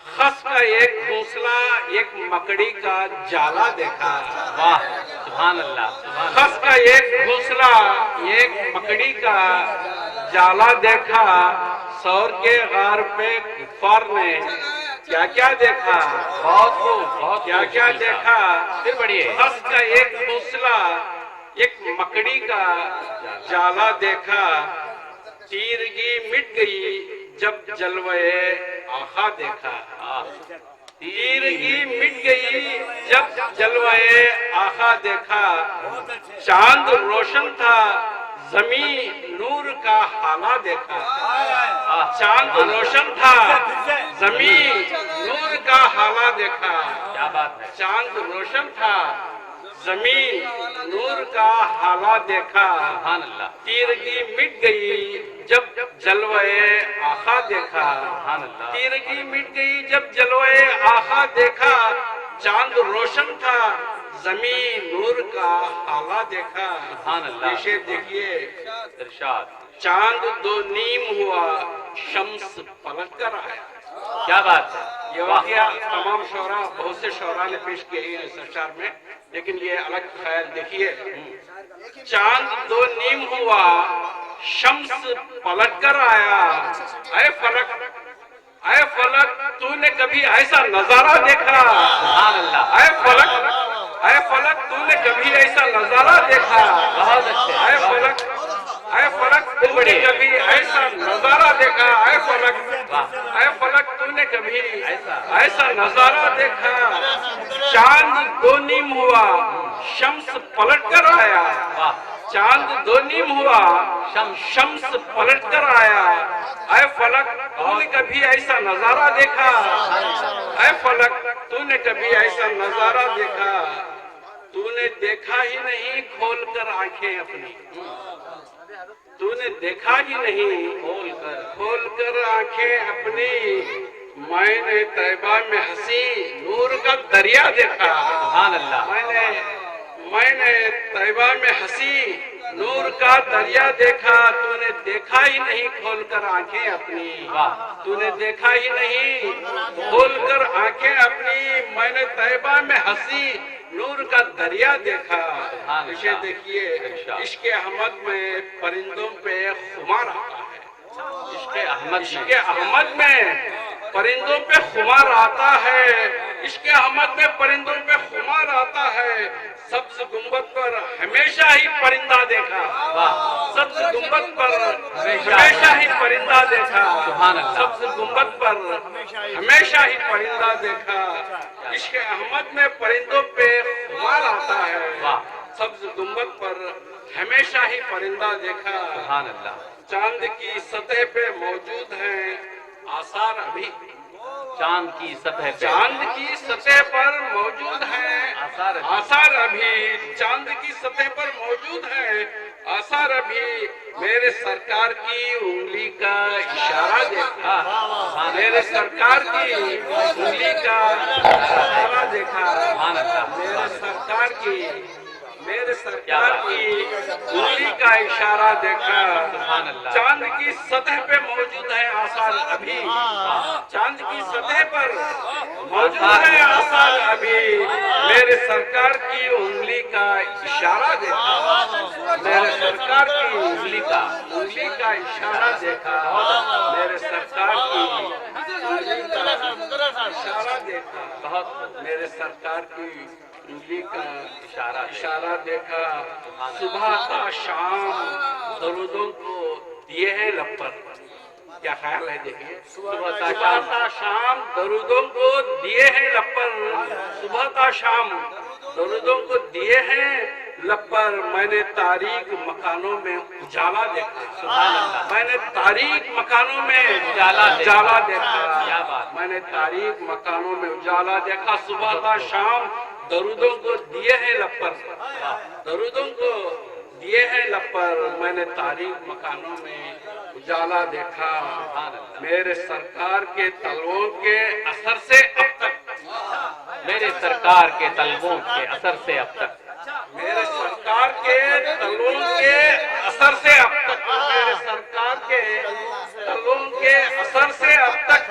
خس کا ایک گھونسلہ, ایک مکڑی کا جالا دیکھا. واہ سبحان اللہ سبحان خس کا ایک گھونسلہ ایک مکڑی کا جالا دیکھا، سور کے غار پہ کفار نے کیا کیا دیکھا، بہت خوب بہت کیا خوب کیا شکیل صاحب۔ دیکھا۔ پھر بڑھیے۔ خس کا ایک گھونسلہ ایک مکڑی کا جالا دیکھا، تیرگی مٹ گئی جب جلوے آقا دیکھا، تیرگی مٹ گئی جب جلوے آقا دیکھا، چاند روشن تھا زمین نور کا حالہ دیکھا، چاند روشن تھا زمین نور کا حالہ دیکھا، کیا بات ہے، چاند روشن تھا زمین نور کا حالہ دیکھا، سبحان اللہ تیرگی مٹ گئی جب جلوے آقا دیکھا، سبحان اللہ تیرگی مٹ گئی جب جلوے آقا دیکھا، چاند روشن تھا زمین نور کا حالہ دیکھا۔ سبحان اللہ۔ پیچھے دیکھیے، ارشاد، چاند دو نیم ہوا شمس پلٹ کر آیا۔ کیا بات ہے، یہ واقعہ تمام شعراء بہت سے شعراء نے پیش کیے ہیں اس اشعار میں، لیکن یہ الگ خیال دیکھیے، چاند دو نیم ہوا شمس پلٹ کر آیا، اے فلک تو نے کبھی ایسا نظارہ دیکھا، سبحان اللہ، اے فلک تو نے کبھی ایسا نظارہ دیکھا، بہت اچھے، اے فلک تو نے کبھی ایسا نظارہ دیکھا، اے فلک تو نے کبھی ایسا نظارہ دیکھا، چاند دو نیم ہوا شمس پلٹ کر آیا، واہ، چاند دو نیم ہوا شمس پلٹ کر آیا، اے فلک تو نے کبھی ایسا نظارہ دیکھا، اے فلک تو نے کبھی ایسا نظارہ دیکھا، تو نے دیکھا ہی نہیں کھول کر آنکھیں اپنی، تو نے دیکھا ہی نہیں کھول کر آنکھیں اپنی، میں نے طیبہ میں ہنسی نور کا دریا دیکھا، سبحان اللہ، میں نے طیبہ میں ہنسی نور کا دریا دیکھا، تو نے دیکھا ہی نہیں کھول کر آنکھیں اپنی، واہ، تو نے دیکھا ہی نہیں کھول کر آنکھیں اپنی، میں نے طیبہ میں ہنسی نور کا دریا دیکھا۔ اسے دیکھیے، عشق احمد میں پرندوں پہ خمار آتا ہے، عشق احمد میں پرندوں پہ خمار آتا ہے، عشق احمد میں پرندوں پہ خمار آتا ہے، سبز گنبد پر ہمیشہ ہی پرندہ دیکھا، سبز گنبد پر ہمیشہ ہی پرندہ دیکھا، سبحان اللہ، سبز گنبد پر ہمیشہ ہی پرندہ دیکھا، عشق احمد میں پرندوں پہ خمار آتا ہے، سبز گنبد پر ہمیشہ ہی پرندہ دیکھا، سبحان اللہ، چاند کی سطح پہ موجود ہیں آثار ابھی، چاند کی سطح پہ، چاند کی سطح پر موجود ہیں آثار ابھی، چاند کی سطح پر موجود ہیں آثار ابھی، میرے سرکار کی انگلی کا اشارہ دیکھا، میرے سرکار کی انگلی کا اشارہ دیکھا، میرے سرکار کی انگلی کا اشارہ دیکھا، چاند کی سطح پہ موجود ہے آثار ابھی، چاند کی سطح پر موجود ہے آثار ابھی، میرے سرکار کی انگلی کا اشارہ دیکھا، میرے سرکار کی انگلی کا اشارہ دیکھا، میرے سرکار کی انگلی کا اشارہ دیکھا، میرے سرکار کی انگلی کا اشارہ دیکھا، صبح تا شام درودوں کو دیے ہیں لب پر، کیا خیال ہے دیکھیے، صبح تا شام درودوں کو دیے ہیں لب پر، صبح تا شام درودوں کو دیے ہیں لب پر، میں نے تاریک مکانوں میں اجالا دیکھا، سبحان اللہ، میں نے تاریک مکانوں میں اجالا دیکھا، میں نے تاریک مکانوں میں اجالا دیکھا، صبح تا شام درودوں کو دیے ہیں لب پر، درودوں کو دیے ہیں لب پر، میں نے تاریک مکانوں میں اجالا دیکھا، میرے سرکار کے تلووں کے اثر سے اب تک، میرے سرکار کے طلبوں کے اثر سے اب تک، میرے سرکار کے تلووں کے اثر سے اب تک، میرے سرکار کے تلووں کے اثر سے اب تک،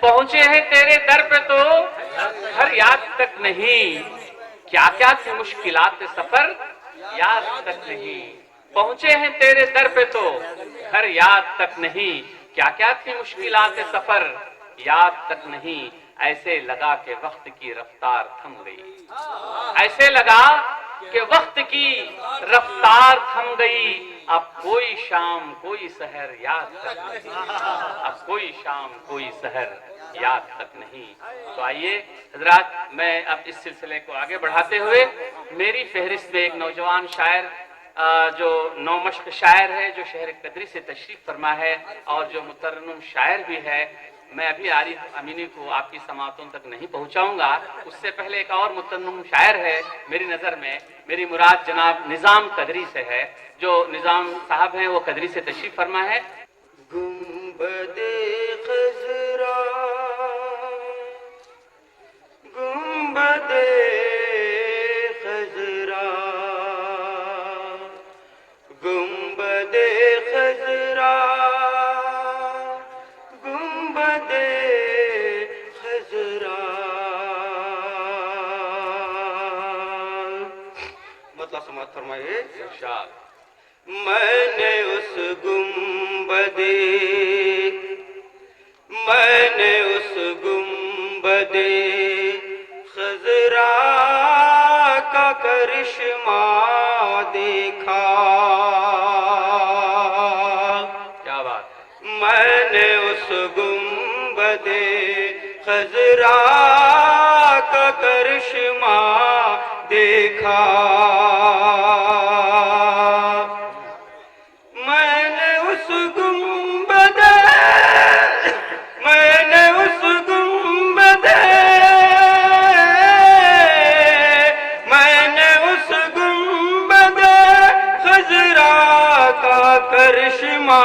پہنچے ہیں تیرے در پہ تو گھر یاد تک نہیں، کیا کیا تھی مشکلات سفر یاد تک نہیں۔ پہنچے ہیں تیرے در پہ تو گھر یاد تک نہیں، کیا کیا تھی مشکلات سفر یاد تک نہیں۔ ایسے لگا کہ وقت کی رفتار تھم گئی، ایسے لگا کہ وقت کی رفتار تھم گئی۔ اب کوئی شام کوئی سحر یاد تک نہیں، اب کوئی شام کوئی سحر یاد تک نہیں۔ تو آئیے حضرات، میں اب اس سلسلے کو آگے بڑھاتے ہوئے میری فہرست میں ایک نوجوان شاعر جو نومشق شاعر ہے، جو شہر قدری سے تشریف فرما ہے اور جو مترنم شاعر بھی ہے، میں ابھی عارف امینی کو آپ کی سماعتوں تک نہیں پہنچاؤں گا، اس سے پہلے ایک اور مترنم شاعر ہے میری نظر میں، میری مراد جناب نظام قدری سے ہے، جو نظام صاحب ہیں وہ قدری سے تشریف فرما ہے۔ گنبد خضرا گنبد خضرا گنبد خضرا گنبد خضرا، مطلب سماعت فرمائیے۔ ارشاد۔ میں نے اس گنبد خضرا کا کرشمہ دیکھا، کیا بات ہے۔ میں نے اس گنبد خضرا کا کرشمہ دیکھا، میں نے اس گنبد خضرا کا کرشمہ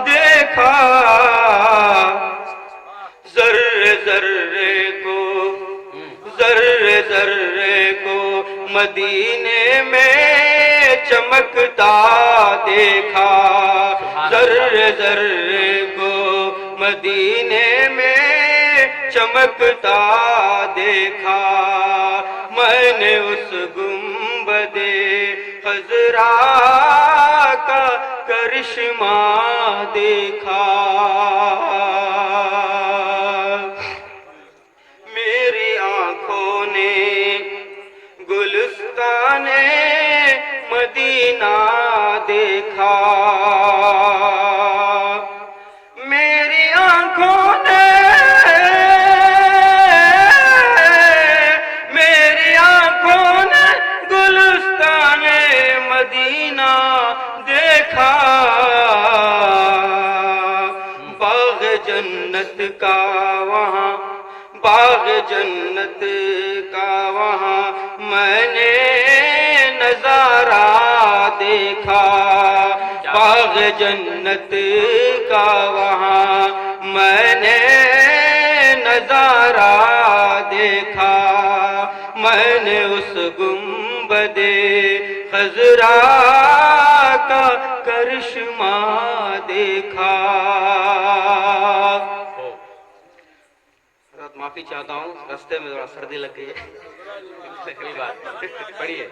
دیکھا، ذرے ذرے کو مدینے میں چمکتا دیکھا، ذرے کو مدینے میں چمکتا دیکھا، میں نے اس گنبد خضرا کا کرشمہ دیکھا، میری آنکھوں نے گلستان مدینہ دیکھا، میری آنکھوں نے گلستان مدینہ دیکھا، باغ جنت کا وہاں، باغ جنت کا وہاں میں نے نظارہ دیکھا، باغ جنت کا وہاں میں نے نظارہ دیکھا، میں نے اس گنبد خضرا کا کرشمہ دیکھا۔ معافی چاہتا ہوں، راستے میں ذرا سردی لگ گئی ہے، کوئی بات پڑھیے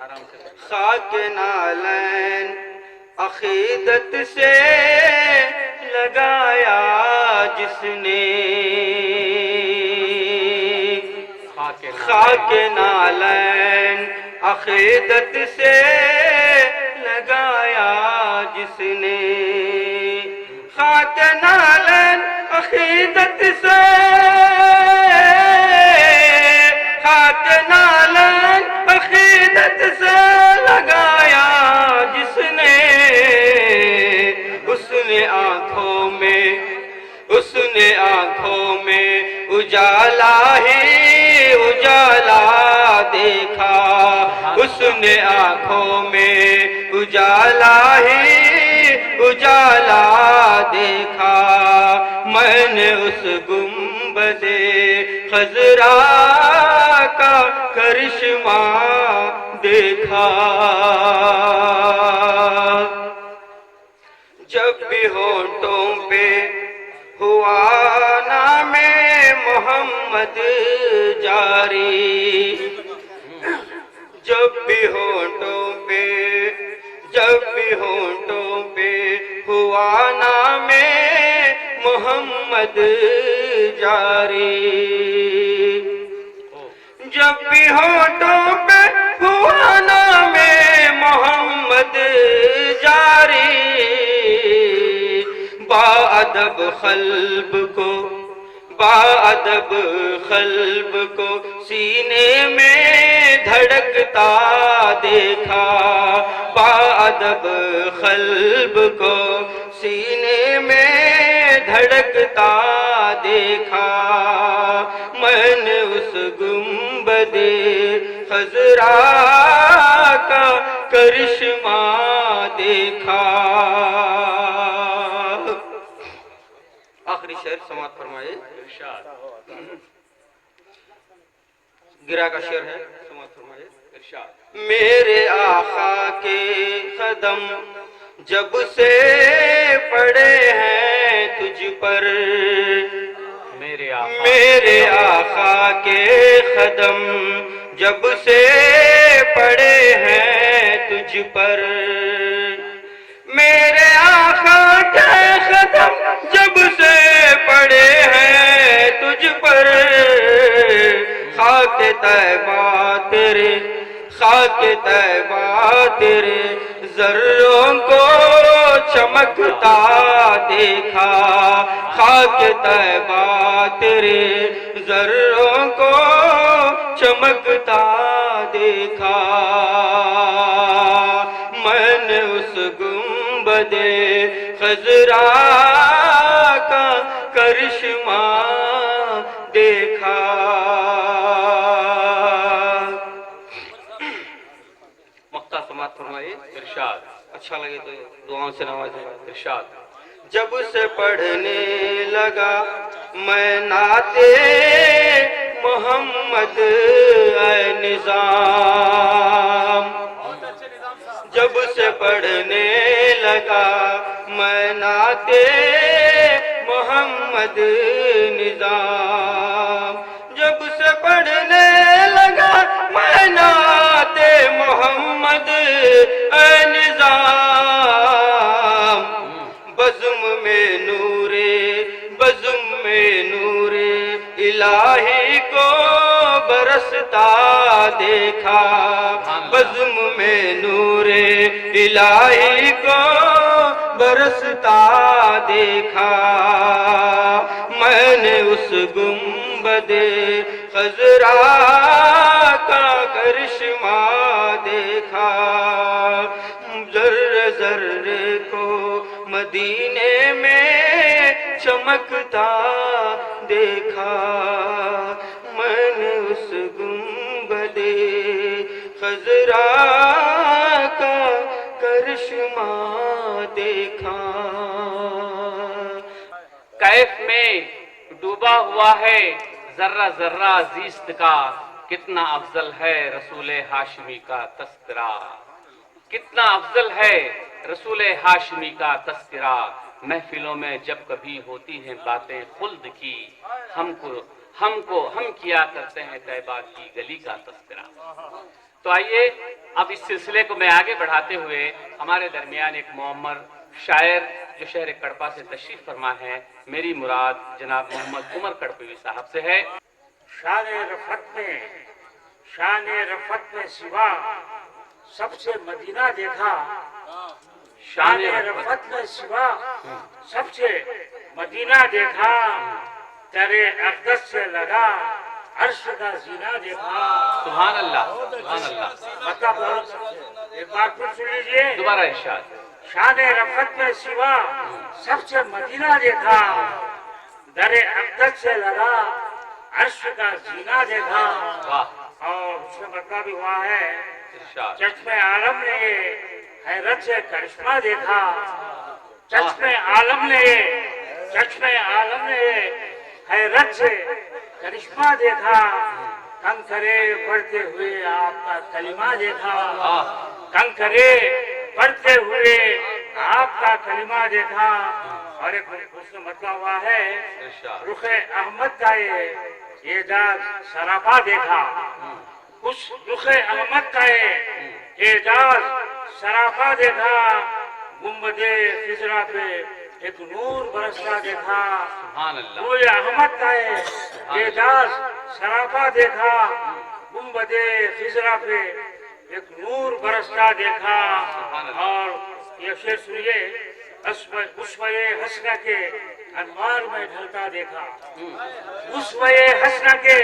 آرام سے۔ خاک نالین عقیدت سے لگایا جس نے، خاک نالین عقیدت سے لگایا جس نے، خاک نالین عقیدت سے، خاک نالین عقیدت سے لگایا جس نے، اس نے آنکھوں میں اجالا ہی اجالا دیکھا، اس نے آنکھوں میں اجالا ہی اجالا دیکھا، میں نے اس گنبد خضرا کا کرشمہ دیکھا، جب بھی ہونٹوں پہ ہوا نام محمد جاری، جب بھی ہونٹوں پہ ہوا نام محمد جاری، جب بھی ہونٹوں پہ ہوا نام محمد جاری، باادب قلب کو سینے میں دھڑکتا دیکھا، باادب قلب کو سینے میں دھڑکتا دیکھا، میں نے اس گنبد خضرا کا کرشمہ دیکھا۔ آخری شعر سماعت فرمائے، ارشاد گرا کا شعر ہے، سماعت فرمائے۔ ارشاد میرے آقا کے قدم جب سے پڑے ہیں تجھ پر، میرے آقا کے قدم جب سے پڑے ہیں تجھ پر، میرے آقا کے قدم جب سے پڑے ہیں تجھ پر، خاک طیبہ تیرے ذروں کو چمکتا دیکھا، خاک طیبہ تیرے ذروں کو چمکتا دیکھا، میں نے اس گنبد خضرا کا کرشمہ دیکھا۔ مقطع سماعت فرمائیے، ارشاد اچھا لگے تو دعاؤں سے نوازیں۔ ارشاد جب سے پڑھنے لگا میں نعت محمد اے نظام، جب سے پڑھنے لگا میں نعت محمد نظام، جب سے پڑھنے لگا میں نعت محمد اے نظام، بزم میں نور الہی کو برستا دیکھا، بزم میں نور الہی کو برستا دیکھا، میں نے اس گنبد خضرا کا کرشمہ دیکھا، ذرے ذرے کو مدینے میں چمکتا دیکھا، میں نے اس گنبد خضرا کا کرشمہ دیکھا۔ کیف میں ڈوبا ہوا ہے ذرہ ذرہ زیست کا، کتنا افضل ہے رسول ہاشمی کا تذکرہ، کتنا افضل ہے رسول ہاشمی کا تذکرہ، محفلوں میں جب کبھی ہوتی ہیں باتیں خلد کی، ہم کیا کرتے ہیں طیبہ کی گلی کا تذکرہ۔ تو آئیے اب اس سلسلے کو میں آگے بڑھاتے ہوئے ہمارے درمیان ایک معمر شاعر جو شہر کڑپا سے تشریف فرما ہے، میری مراد جناب محمد عمر کڑپوی صاحب سے ہے۔ شان رفت میں سوا سب سے مدینہ دیکھا، شان رفت میں سوا سب سے مدینہ دیکھا، تیرے اقدس سے لگا عرش کا زینہ دیکھا۔ سبحان اللہ سبحان اللہ، مطلب ایک بار پھر سن لیجیے دوبارہ ارشاد۔ شان رفت میں سوا سب سے مدینہ دیکھا، در اقدس سے لگا عرش کا زینہ دیکھا، واہ اور اس کا مطلب بھی ہوا ہے ارشاد۔ چشم عالم نے حیرت سے کرشمہ دیکھا، چشم عالم نے حیرت سے کرشمہ دیکھا، کنکرے پڑھتے ہوئے آپ کا کلمہ دیکھا، کنکرے پڑھتے ہوئے آپ کا کلمہ دیکھا اور ایک اس میں مطلب ہوا ہے رخ احمد کا یہ اعجاز سراپا دیکھا. اس رخ احمد کا یہ اعجاز سراپا دیکھا. گنبد خضرا پہ ایک نور برستا دیکھا. روح احمد کا یہ اعجاز سراپا دیکھا. گنبد خضرا پہ ایک نور برستا دیکھا. اور یہ شعر سنیے. اسوے حسنہ کے انوار میں ڈھلتا دیکھا. اسوے حسنہ کے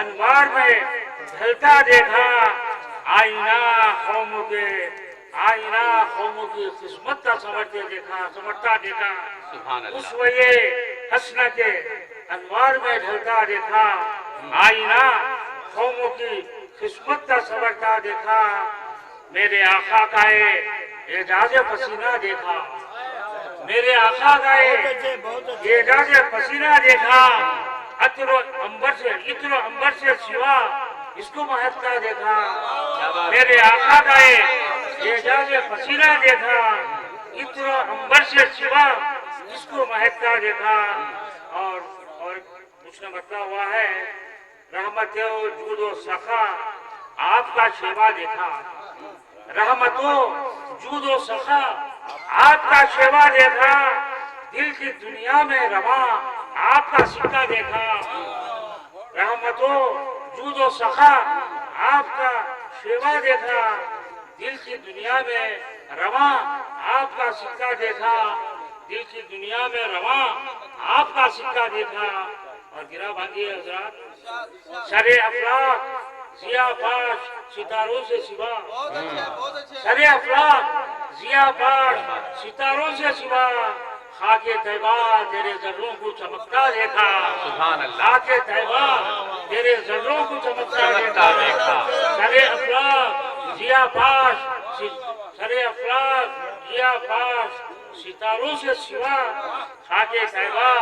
انوار میں ڈھلتا دیکھا. آئینہ قوموں کے آئینہ قوموں کی قسمت کا سمجھتا دیکھا. اسوے حسنہ کے انوار میں ڈھلتا دیکھا. آئینہ قوموں کی قسمت کا سمجھتا دیکھا. میرے آقا کا اعجاز پسینہ دیکھا. میرے آقا کا اعجاز پسینہ دیکھا. عطر و عنبر سے سوا اس کو مہکتا دیکھا. میرے آقا کا اعجاز پسینہ دیکھا. عطر و عنبر سے سوا اس کو مہکتا دیکھا. اور اس نے بتایا ہوا ہے رحمت و جود و سخا آپ کا شیوا دیکھا. رحمت و جود و سخا آپ کا شیوا دیکھا. دل کی دنیا میں رواں آپ کا سکہ دیکھا. رحمت و جود و سخا آپ کا شیوا دیکھا. دل کی دنیا میں رواں آپ کا سکہ دیکھا. دل کی دنیا میں رواں آپ کا سکہ دیکھا. اور گرا باندھیے حضرات. سر افلاق ضیا پاش ستاروں سے سوا. سر افلاق ضیا پاش ستاروں سے سوا. خاک طیبہ تیرے ذروں کو چمکتا دیکھا. خاک طیبہ تیرے ذروں کو چمکتا دیکھا. سر افلاق ضیا پاش سر افلاق ضیا پاش ستاروں سے سوا. خاک طیبہ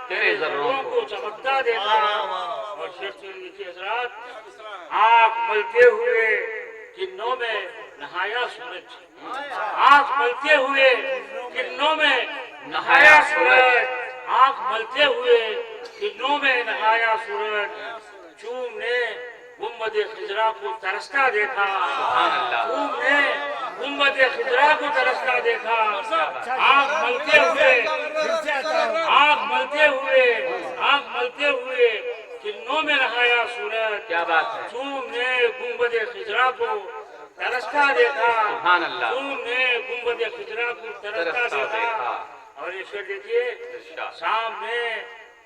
تیرے ذروں کو چمکتا دیکھا. اور شعر سے لکھے حضرات. آنکھ ملتے ہوئے کنوں میں نہایا سورج. آنکھ ملتے ہوئے کنوں میں نہایا سورج. آنکھ ملتے ہوئے کنوں میں نہایا سورج. چوم نے گنبد خضرا کو ترستا دیکھا. چوم نے گنبد خضرا کو ترستا دیکھا. آنکھ ملتے ہوئے کنوں میں نہایا سورج. کیا بات ہے. چوم نے گنبد خضرا کو ترستا دیکھا. چوم نے گنبد خضرا کو ترستا دیکھا. اور یہ شعر دیکھیے. سامنے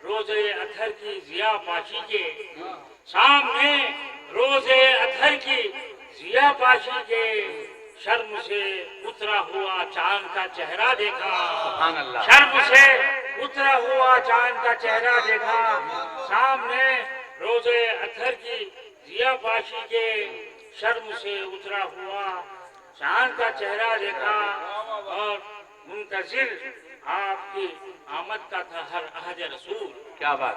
روزے اطہر کی ضیا پاشی کے. سامنے روزے اطہر کی ضیا پاشی کے. شرم سے اترا ہوا چاند کا چہرہ دیکھا. شرم سے اترا ہوا چاند کا چہرہ دیکھا. سامنے روزے اطہر کی ضیا پاشی کے. شرم سے اترا ہوا چاند کا چہرہ دیکھا. اور منتظر آپ کی آمد کا تھا ہر عہد رسول. کیا بات.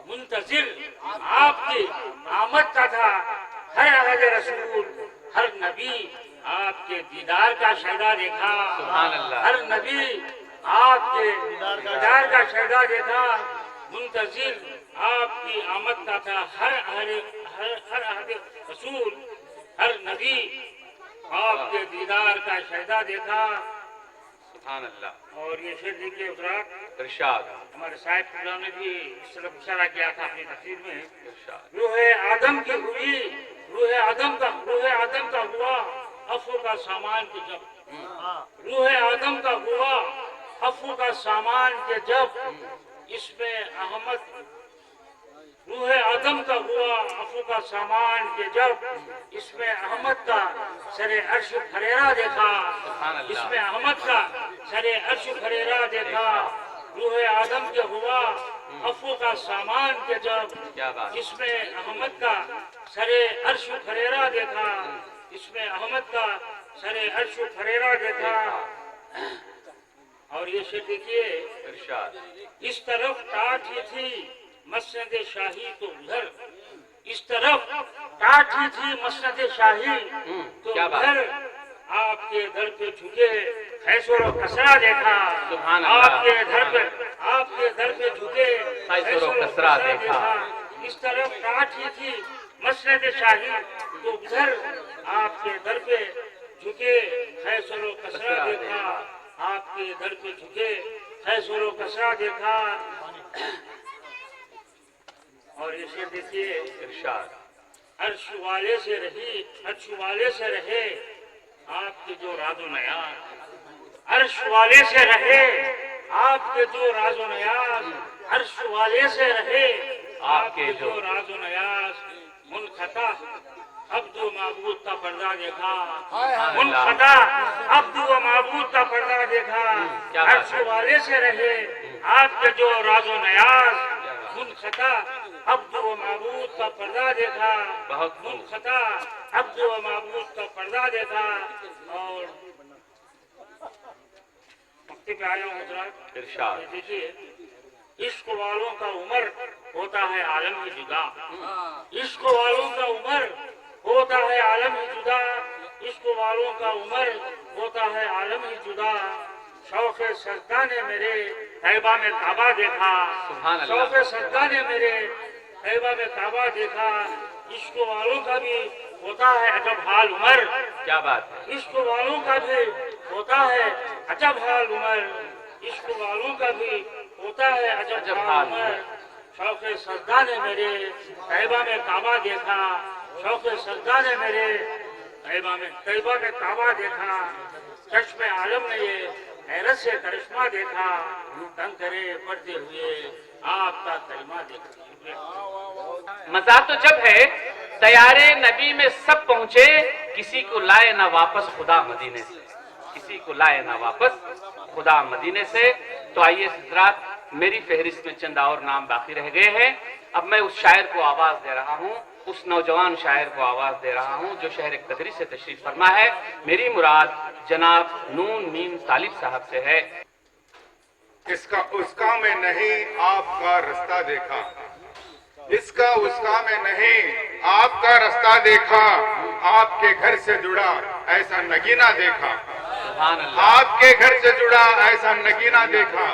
منتظر آپ کی آمد کا تھا ہر عہد رسول. ہر نبی آپ کے دیدار کا شہدا دیکھا. ہر نبی آپ کے دیدار کا شہدا دیکھا. منتظر آپ کی آمد کا تھا ہر عہد رسول. ہر نبی آپ کے دیدار کا شہدا دیکھا. سبحان اللہ. اور یہ شعر دیکھیے حضرات. ارشاد. ہمارے صاحب نے بھی اس طرف اشارہ کیا تھا اپنی تفسیر میں. روح آدم کی ہوئی روح آدم کا ہوا افو کا سامان کے جب. روح آدم کا ہوا افو کا سامان کے جب. اس میں احمد روح آدم کا ہوا افو کا سامان کے جب. اس میں احمد کا سر عرش پھریرا دیکھا. اس میں احمد کا سر عرش پھریرا دیکھا. روح آدم کے ہوا افو کا سامان کے جب. اس میں احمد کا سر عرش پھریرا دیکھا. اس میں احمد کا سر عرش پھریرا دیکھا. اور یہ شعر دیکھیے. ارشاد. اس طرف ٹاٹ ہی تھی مسند شاہی تو ادھر. اس طرف ٹاٹ ہی تھی مسند شاہی تو ادھر. آپ کے در پہ جھکے خیسر و کسرا دیکھا سبحان اللہ آپ کے در پہ جھکے خیسر و کسرا دیکھا اس طرف ٹاٹ ہی تھی مسند شاہی تو ادھر آپ کے در پہ جھکے خیسر و کسرا دیکھا آپ کے در پہ جھکے خیسر و کسرا دیکھا اور اسے دیکھیے ارشاد عرش والے سے رہے آپ کے جو راز و نیاز عرش والے سے رہے آپ کے جو راز و نیاز عرش والے سے رہے آپ کے جو راز و نیاز منقطع عبد و معبود کا پردہ دیکھا منقطع عبد و معبود کا پردہ دیکھا عرش والے سے رہے آپ کے جو راز و نیاز منقطع عبد و معبود کا پردہ دیکھا منقطع عبد و معبود کا پردہ دیکھا اور مکتی پہ آیا ہوں حضرات ارشاد دیکھیے عشق والوں کا عمر ہوتا ہے عالم ہی جدا عشق والوں کا عمر ہوتا ہے عالم ہی جدا عشق والوں کا عمر ہوتا ہے عالم ہی جدا شوق سجدہ نے میرے طیبہ میں کعبہ دیکھا شوق سجدہ نے میرے طیبہ میں کعبہ دیکھا عشق والوں کا بھی ہوتا ہے عجب حال عمر کیا بات ہے عشق والوں کا بھی ہوتا ہے عجب حال عمر عشق والوں کا بھی ہوتا ہے عجب حال عمر شوق سجدہ نے میرے طیبہ میں کعبہ دیکھا شوق سجدہ نے میرے طیبہ میں کعبہ دیکھا چشم عالم نے یہ حیرت سے کرشمہ دیکھا تنگ کرے پڑتے ہوئے آپ کا کلمہ دیکھا مزہ تو جب ہے طیارے نبی میں سب پہنچے کسی کو لائے نہ واپس خدا مدینے سے کسی کو لائے نہ واپس خدا مدینے سے تو آئیے حضرات میری فہرست میں چند اور نام باقی رہ گئے ہیں اب میں اس شاعر کو آواز دے رہا ہوں اس نوجوان شاعر کو آواز دے رہا ہوں جو شہر قدری سے تشریف فرما ہے میری مراد جناب نون میم طالب صاحب سے ہے اس کا میں نہیں آپ کا رستہ دیکھا اس کا میں نہیں آپ کا رستہ دیکھا آپ کے گھر سے جڑا ایسا نگینہ دیکھا سبحان اللہ آپ کے گھر سے جڑا ایسا نگینہ دیکھا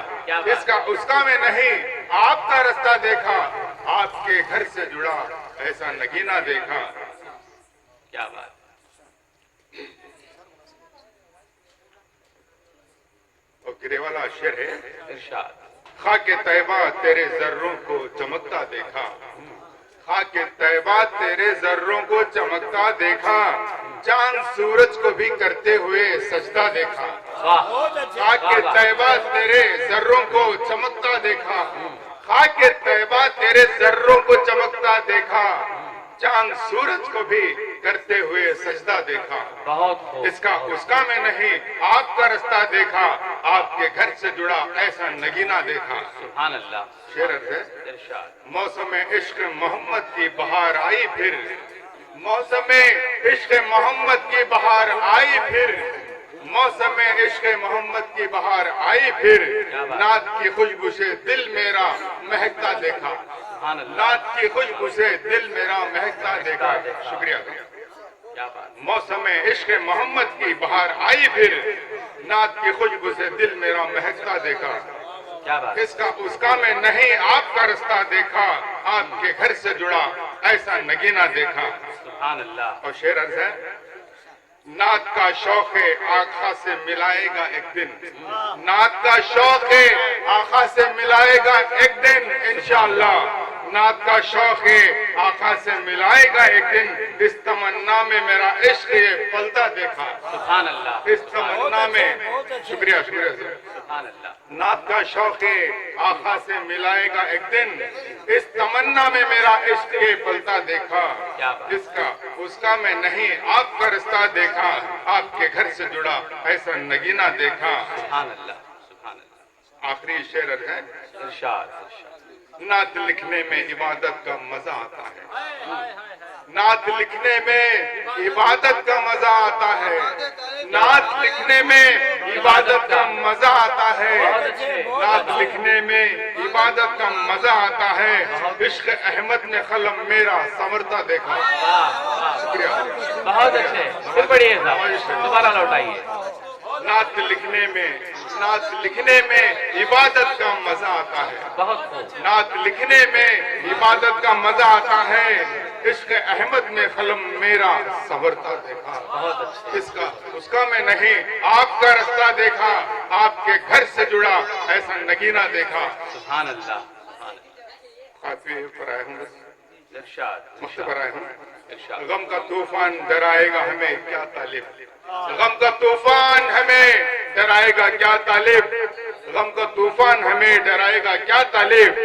اس کا میں نہیں آپ کا رستہ دیکھا آپ کے گھر سے جڑا ایسا نگینہ دیکھا کیا بات اور گرے والا شعر ہے ارشاد خاک طیبہ تیرے ذروں کو چمکتا دیکھا خاک طیبہ تیرے ذروں کو چمکتا دیکھا چاند سورج کو بھی کرتے ہوئے سجدہ دیکھا خاک طیبہ تیرے ذروں کو چمکتا دیکھا خاک طیبہ تیرے ذروں کو چمکتا دیکھا چاند سورج کو بھی کرتے ہوئے سجدہ دیکھا بہت خوب اس کا میں نہیں آپ کا رستہ دیکھا آپ کے گھر سے جڑا ایسا نگینہ دیکھا سبحان اللہ شعر ہے ارشاد موسم عشق محمد کی بہار آئی پھر موسم عشق محمد کی بہار آئی پھر موسم عشق محمد کی بہار آئی پھر نعت کی خوشبو سے دل میرا مہکتا دیکھا سبحان اللہ نعت کی خوشبو سے دل میرا مہکتا دیکھا شکریہ کیا بات موسم عشق محمد کی بہار آئی پھر نعت کی خوشبو سے دل میرا مہکتا دیکھا کیا بات اس کا میں نہیں آپ کا رستہ دیکھا آپ کے گھر سے جڑا ایسا نگینہ دیکھا سبحان اللہ اور شعر عرض ہے نعت کا شوق ہے آقا سے ملائے گا ایک دن نعت کا شوق ہے آقا سے ملائے گا ایک دن انشاءاللہ نعت کا شوق ہے آقا سے ملائے گا ایک دن اس تمنا میں میرا عشق یہ پلتا دیکھا سبحان اللہ اس تمنا میں شکریہ سر سبحان اللہ نعت کا شوق ہے آقا سے ملائے گا ایک دن اس تمنا میں میرا عشق یہ پلتا دیکھا اس کا میں نہیں آپ کا رستہ دیکھا آپ کے گھر سے جڑا ایسا نگینہ دیکھا سبحان اللہ سبحان اللہ آخری شعر ہے ارشاد نعت لکھنے میں عبادت کا مزہ آتا ہے نعت لکھنے میں عبادت کا مزہ آتا ہے نعت لکھنے میں عبادت کا مزہ آتا ہے نعت لکھنے میں عبادت کا مزہ آتا ہے عشق احمد نے قلم میرا سنورتا دیکھا شکریہ بہت اچھے، پھر پڑھیے صاحب، دوبارہ لوٹائیے۔ نعت لکھنے میں عبادت کا مزہ آتا ہے، بہت خوب، نعت لکھنے میں عبادت کا مزہ آتا ہے، عشق احمد میں قلم میرا سنورتا دیکھا، بہت اچھے، اس کا میں نہیں، آپ کا رستہ دیکھا، آپ کے گھر سے جڑا ایسا نگینہ دیکھا۔ سبحان اللہ، کافی پر آئے ہوں، ارشاد، مخت پر آئے ہوں۔ ارشاد، غم کا طوفان ڈرائے گا ہمیں کیا طالب، غم کا طوفان ہمیں ڈرائے گا کیا طالب، غم کا طوفان ہمیں ڈرائے گا کیا طالب،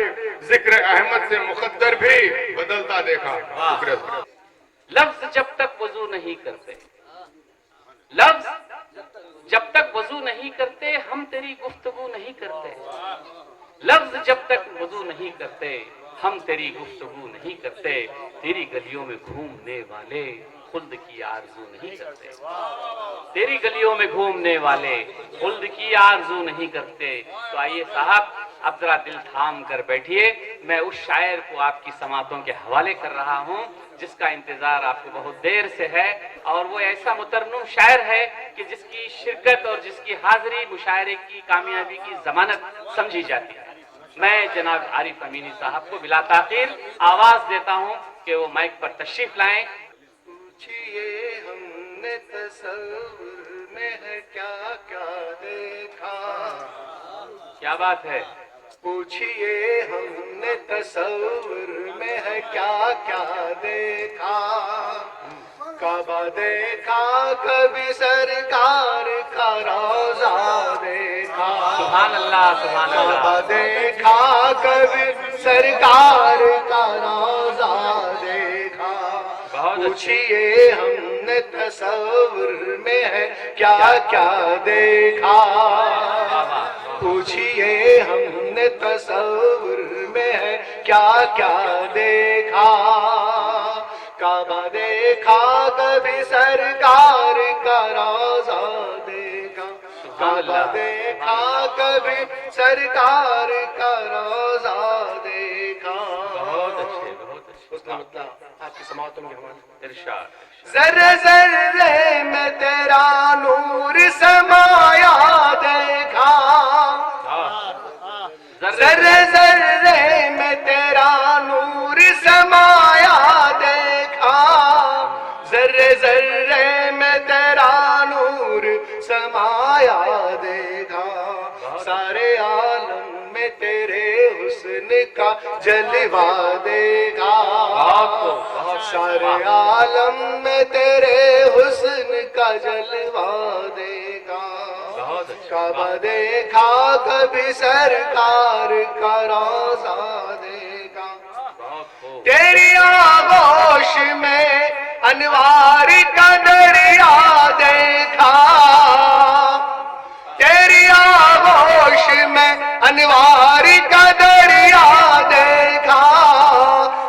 ذکر احمد سے مقدر بھی بدلتا دیکھا۔ لفظ جب تک وضو نہیں کرتے، لفظ جب تک وضو نہیں کرتے ہم تیری گفتگو نہیں کرتے، لفظ جب تک وضو نہیں کرتے ہم تیری گفتگو نہیں کرتے، تیری گلیوں میں گھومنے والے خلد کی آرزو نہیں کرتے، تیری گلیوں میں گھومنے والے خلد کی آرزو نہیں کرتے۔ تو آئیے صاحب اب ذرا دل تھام کر بیٹھیے، میں اس شاعر کو آپ کی سماعتوں کے حوالے کر رہا ہوں جس کا انتظار آپ کو بہت دیر سے ہے، اور وہ ایسا مترنم شاعر ہے کہ جس کی شرکت اور جس کی حاضری مشاعرے کی کامیابی کی ضمانت سمجھی جاتی ہے۔ میں جناب عارف امینی صاحب کو بلا تاخیر آواز دیتا ہوں کہ وہ مائک پر تشریف لائیں۔ پوچھئے ہم نے تصور میں ہے کیا کیا دیکھا، کیا بات ہے، پوچھئے ہم نے تصور میں ہے کیا کیا دیکھا، کعبہ دیکھا کبھی سرکار کا روضہ دیکھا، سبحان اللہ، سبحان کعبہ اللہ، دیکھا کبھی سرکار کا روضہ دیکھا، بہت اچھے، پوچھئے ہم نے تصور میں ہے کیا کیا دیکھا، پوچھئے ہم نے تصور میں ہے کیا کیا دیکھا، کعبہ دیکھا کبھی سرکار کا روضہ دیکھا، کعبہ دیکھا کبھی سرکار کا روضہ دیکھا۔ بہت اچھے، بہت اچھے، اس کا مطلب آپ کی سماعتوں کے حوالے، ارشاد، ذرے ذرے میں تیرا نور سمایا دیکھا، ذرے ذرے میں تیرا نور سمایا دیکھا، ذرے ذرے میں تیرا نور سمایا دیکھا، سارے عالم میں تیرے حسن کا جلوہ دیکھا، سارے عالم میں تیرے حسن کا جلوہ دیکھا، کعبہ دیکھا کبھی سرکار کا روضہ دیکھا، تیری آغوش میں انوار کا دریا دیکھا، تیری آغوش میں انوار کا دریا دیکھا،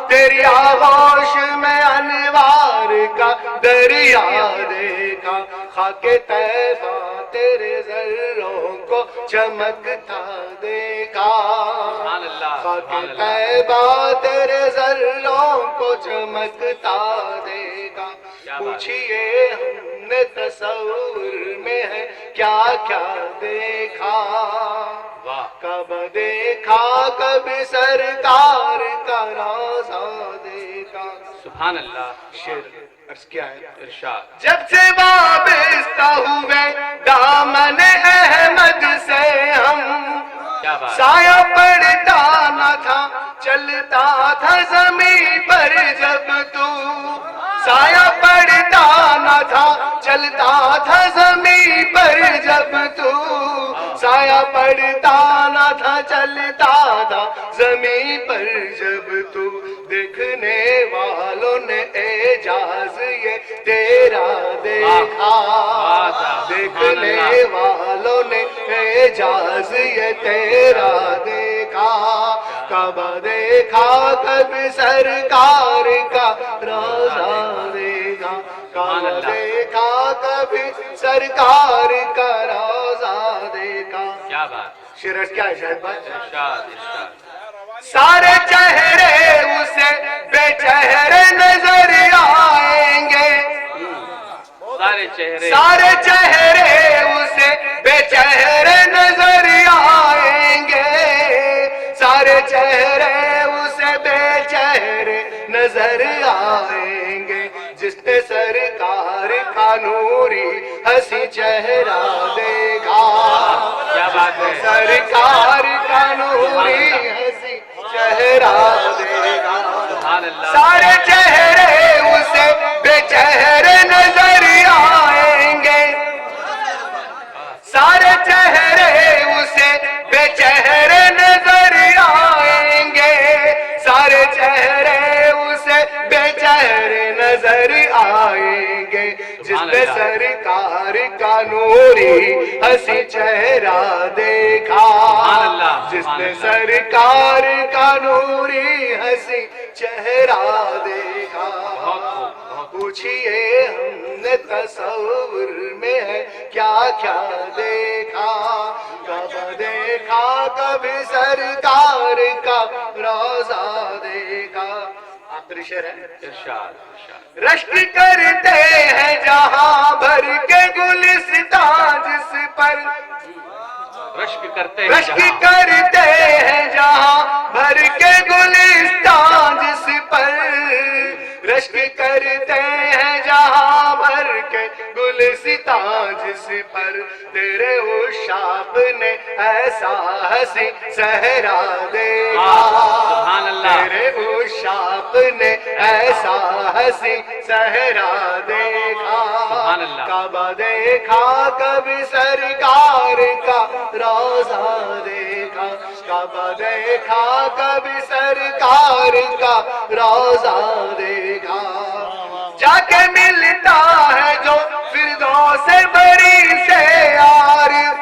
تیری آغوش میں انوار کا دریا دیکھا، خاک طیبہ تیرے ذروں کو چمکتا دیکھا، خاک طیبہ تیرے ذروں کو چمکتا دیکھا، پوچھئے ہم نے تصور میں ہے کیا کیا دیکھا، کب دیکھا کبھی سرکار کا روضہ دیکھا۔ سبحان اللہ، شعر عرض کیا ہے، ارشاد، جب سے وابستہ ہوئے دامن احمد سے ہم، کیا بات، سایہ پڑتا نہ تھا چلتا تھا زمین پر جب تو، سایہ پڑتا نہ تھا چلتا تھا زمین پر جب تو، سایہ پڑتا نہ تھا چلتا تھا زمین پر جب تو، دیکھنے والوں نے اعجاز یہ تیرا دیکھا، دیکھنے والوں نے اعجاز یہ تیرا دیکھا، کب دیکھا کبھی سرکار کا روضہ دیکھا، کب دیکھا کبھی سرکار کا روضہ دیکھا۔ کیا بات، شعر کیا ہے شاید بھائی، ارشاد، ارشاد، سارے چہرے اسے بے چہرے نظر آئیں گے، سارے چہرے اسے بے چہرے نظر آئیں گے، سارے چہرے اسے بے چہرے نظر آئیں گے، جس نے سرکار کا نوری ہنسی چہرہ دیکھا، کیا بات ہے، سرکار کا نوری ہنسی چہرہ دیکھا، سبحان اللہ، سارے چہرے اسے بے چہرے نظر آئیں گے، سارے چہرے اسے بے چہرے نظر آئیں گے، سارے چہرے اسے بے چہرے نظر آئیں گے، جس نے سرکار کا نوری ہنسی چہرہ دیکھا، جس نے سرکار کا نوری ہنسی چہرہ دیکھا۔ پوچھئے ہم نے تصور میں ہے کیا کیا دیکھا، کب دیکھا کبھی سرکار کا روضہ دیکھا۔ آخری شعر ہے، ارشاد، رشک کرتے ہیں جہاں بھر کے گلستان جس پر، رشک کرتے رشک کرتے ہیں جہاں بھر کے گلستان جس پر، رشک کرتے ہیں جہاں بھر کے گلستان جس پر، تیرے عشاق نے ایسا ہنسی صحرا دیکھا، سبحان اللہ، تیرے عشاق نے ایسا ہنسی صحرا دیکھا، سبحان اللہ، کعبہ دیکھا کبھی سرکار کا روضہ دیکھا، کعبہ دیکھا کبھی سرکار کا روضہ دیکھا، جا کے ملتا ہے جو فردوس بری سے عارف،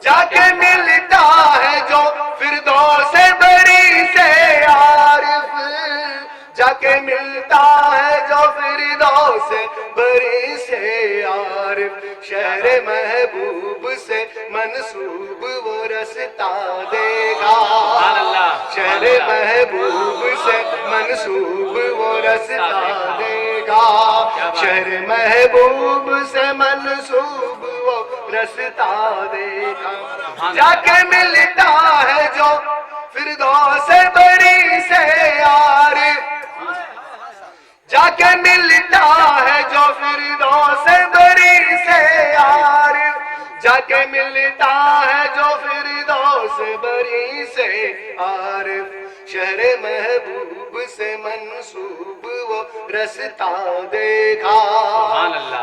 جا کے ملتا ہے جو فردوس بری سے عارف، جا کے ملتا ہے جو فردوس بری سے عارف، شہر محبوب سے منسوب وہ رستہ دے گا، شہر محبوب سے منسوب وہ رستہ دے گا، شہر محبوب سے منسوب وہ رستہ دے گا، جا کے ملتا ہے جو فردوس بری سے عارف، جا کے ملتا ہے جو فردوس بری سے عارف، جا کے ملتا ہے جو فردوس بری سے عارف، شہر محبوب سے منسوب وہ رستہ دیکھا،